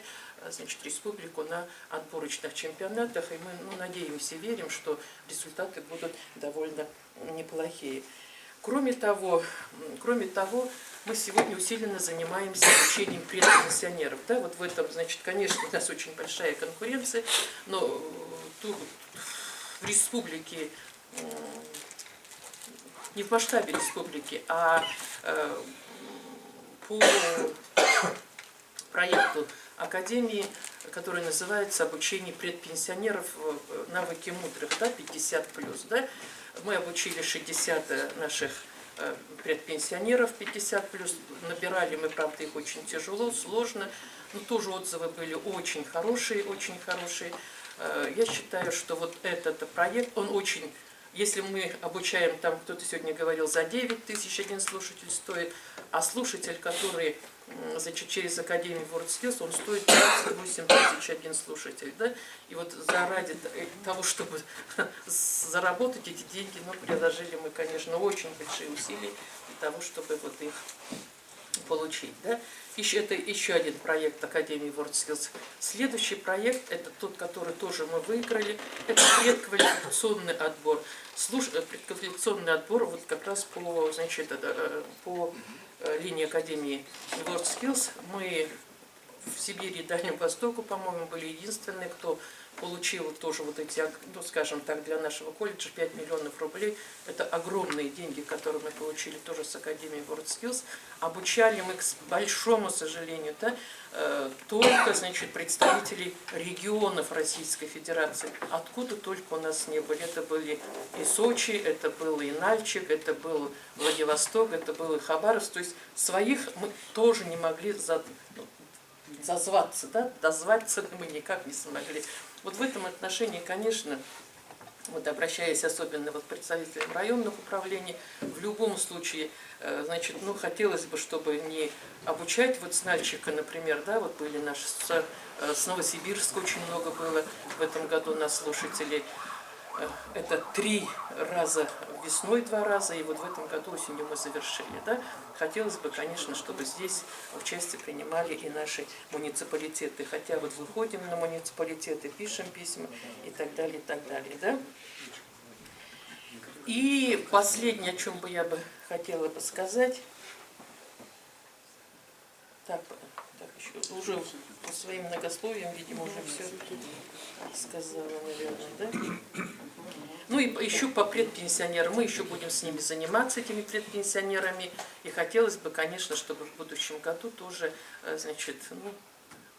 значит, республику на отборочных чемпионатах, и мы надеемся и верим, что результаты будут довольно неплохие. Кроме того, мы сегодня усиленно занимаемся обучением предпенсионеров. Да, вот в этом, значит, конечно, у нас очень большая конкуренция, но тут в республике, не в масштабе республики, а по проекту Академии, который называется «Обучение предпенсионеров. Навыки мудрых», да, 50+. Да? Мы обучили 60 наших предпенсионеров 50+. Набирали мы, правда, их очень тяжело, сложно, но тоже отзывы были очень хорошие, очень хорошие. Я считаю, что вот этот проект, он очень... Если мы обучаем, там кто-то сегодня говорил, за 9 тысяч один слушатель стоит, а слушатель, который, значит, через Академию WorldSkills, он стоит 28 тысяч один слушатель. Да? И вот ради того, чтобы заработать эти деньги, приложили мы, конечно, очень большие усилия для того, чтобы вот их получить. Да? Это еще один проект Академии WorldSkills. Следующий проект, это тот, который тоже мы выиграли, это предквалификационный отбор. Предквалификационный отбор вот как раз по, значит, по линии Академии WorldSkills. Мы в Сибири и Дальнем Востоку, по-моему, были единственные, кто получил тоже вот эти, ну, скажем так, для нашего колледжа 5 миллионов рублей. Это огромные деньги, которые мы получили тоже с Академией WorldSkills. Обучали мы, к большому сожалению, да, только, значит, представителей регионов Российской Федерации. Откуда только у нас не были. Это были и Сочи, это был и Нальчик, это был Владивосток, это был и Хабаровск. То есть своих мы тоже не могли дозваться мы никак не смогли. Вот в этом отношении, конечно, вот обращаясь особенно вот к представителям районных управлений, в любом случае, значит, хотелось бы, чтобы не обучать вот с Нальчика, например, да, вот были наши, с Новосибирска очень много было в этом году у нас слушателей. Это 3 раза весной, 2 раза, и вот в этом году осенью мы завершили. Да? Хотелось бы, конечно, чтобы здесь участие принимали и наши муниципалитеты. Хотя вот выходим на муниципалитеты, пишем письма и так далее, и так далее. Да? И последнее, о чем бы я бы хотела бы сказать. Так еще, уже по своим многословиям, видимо, уже все сказала, наверное, да? Ну и еще по предпенсионерам. Мы еще будем с ними заниматься, этими предпенсионерами. И хотелось бы, конечно, чтобы в будущем году тоже, значит,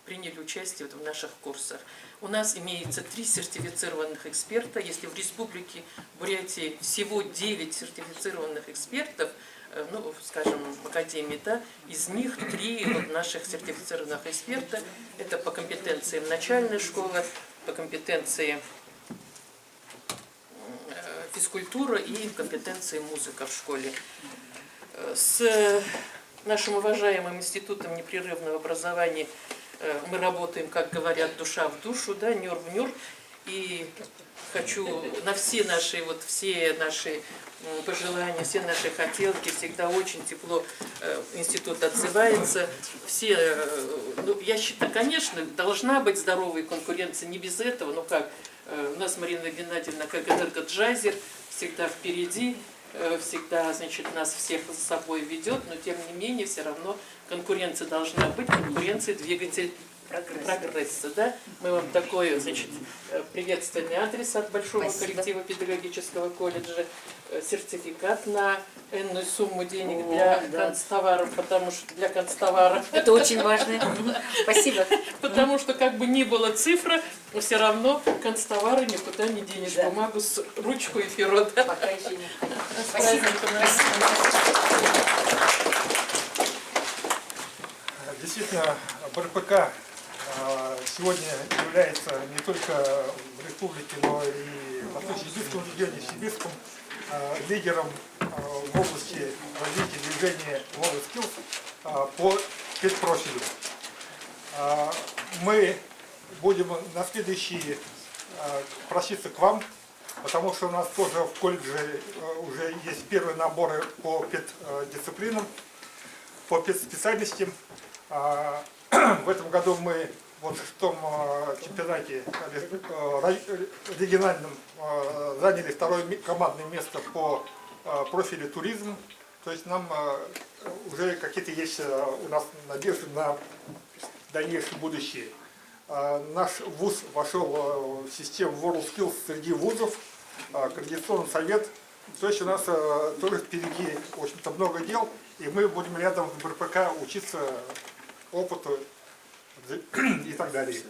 приняли участие в наших курсах. У нас имеется 3 сертифицированных эксперта. Если в Республике Бурятии всего 9 сертифицированных экспертов, скажем, в Академии, да, из них 3 наших сертифицированных эксперта. Это по компетенциям начальной школы, по компетенции физкультура и компетенции музыка в школе. С нашим уважаемым институтом непрерывного образования мы работаем, как говорят, душа в душу, да, нюр в нюр. И хочу на все наши пожелания, все наши хотелки, всегда очень тепло институт отзывается. Я считаю, конечно, должна быть здоровая конкуренция, не без этого, но как, у нас Марина Геннадьевна, как энергоджайзер, всегда впереди, всегда, значит, нас всех за собой ведет, но тем не менее, все равно конкуренция должна быть, конкуренция двигатель прогресса. Да? Мы вам такой, значит, приветственный адрес от большого коллектива педагогического колледжа, сертификат на энную сумму денег для канцтоваров, потому что для канцтовара. Это очень важно. Спасибо. Потому что как бы ни было цифра, но все равно канцтовары никуда не денешь бумагу с ручку и перо. Да? Пока еще не. Спасибо. Действительно, БРПК сегодня является не только в республике, но и в Восточно-Сибирском регионе, в Сибирском, лидером в области развития движения WorldSkills по спецпрофилю. Мы будем на следующие проситься к вам, потому что у нас тоже в колледже уже есть первые наборы по педдисциплинам, по специальностям. В этом году мы вот в том чемпионате региональном заняли второе командное место по профилю туризм. То есть нам уже какие-то есть у нас надежды на дальнейшее будущее. Наш вуз вошел в систему WorldSkills среди вузов, Координационный совет. То есть у нас тоже впереди, в общем-то, много дел, и мы будем рядом с БРПК учиться опыту и так далее.